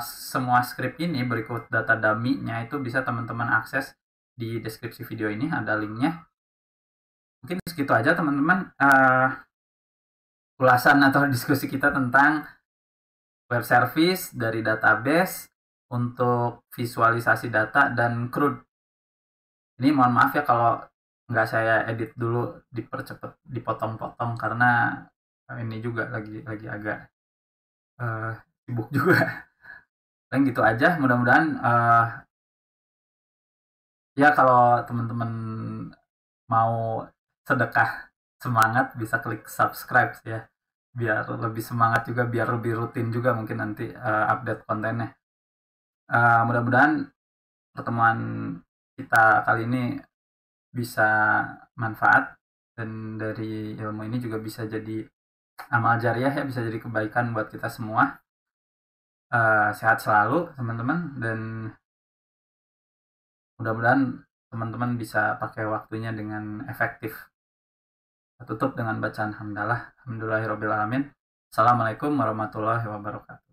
Semua script ini berikut data dummy-nya itu bisa teman-teman akses di deskripsi video ini, ada linknya. Mungkin segitu aja teman-teman ulasan atau diskusi kita tentang web service dari database untuk visualisasi data dan CRUD. Ini mohon maaf ya kalau nggak saya edit dulu, dipercepat, dipotong-potong, karena ini juga lagi agak sibuk juga. Dan gitu aja, mudah-mudahan ya kalau teman-teman mau sedekah semangat bisa klik subscribe ya, biar lebih semangat juga, biar lebih rutin juga mungkin nanti update kontennya. Mudah-mudahan pertemuan kita kali ini bisa manfaat, dan dari ilmu ini juga bisa jadi amal jariah ya, bisa jadi kebaikan buat kita semua. Sehat selalu teman-teman, dan mudah-mudahan teman-teman bisa pakai waktunya dengan efektif. Tutup dengan bacaan hamdalah. Alhamdulillahirabbil alamin. Assalamualaikum warahmatullahi wabarakatuh.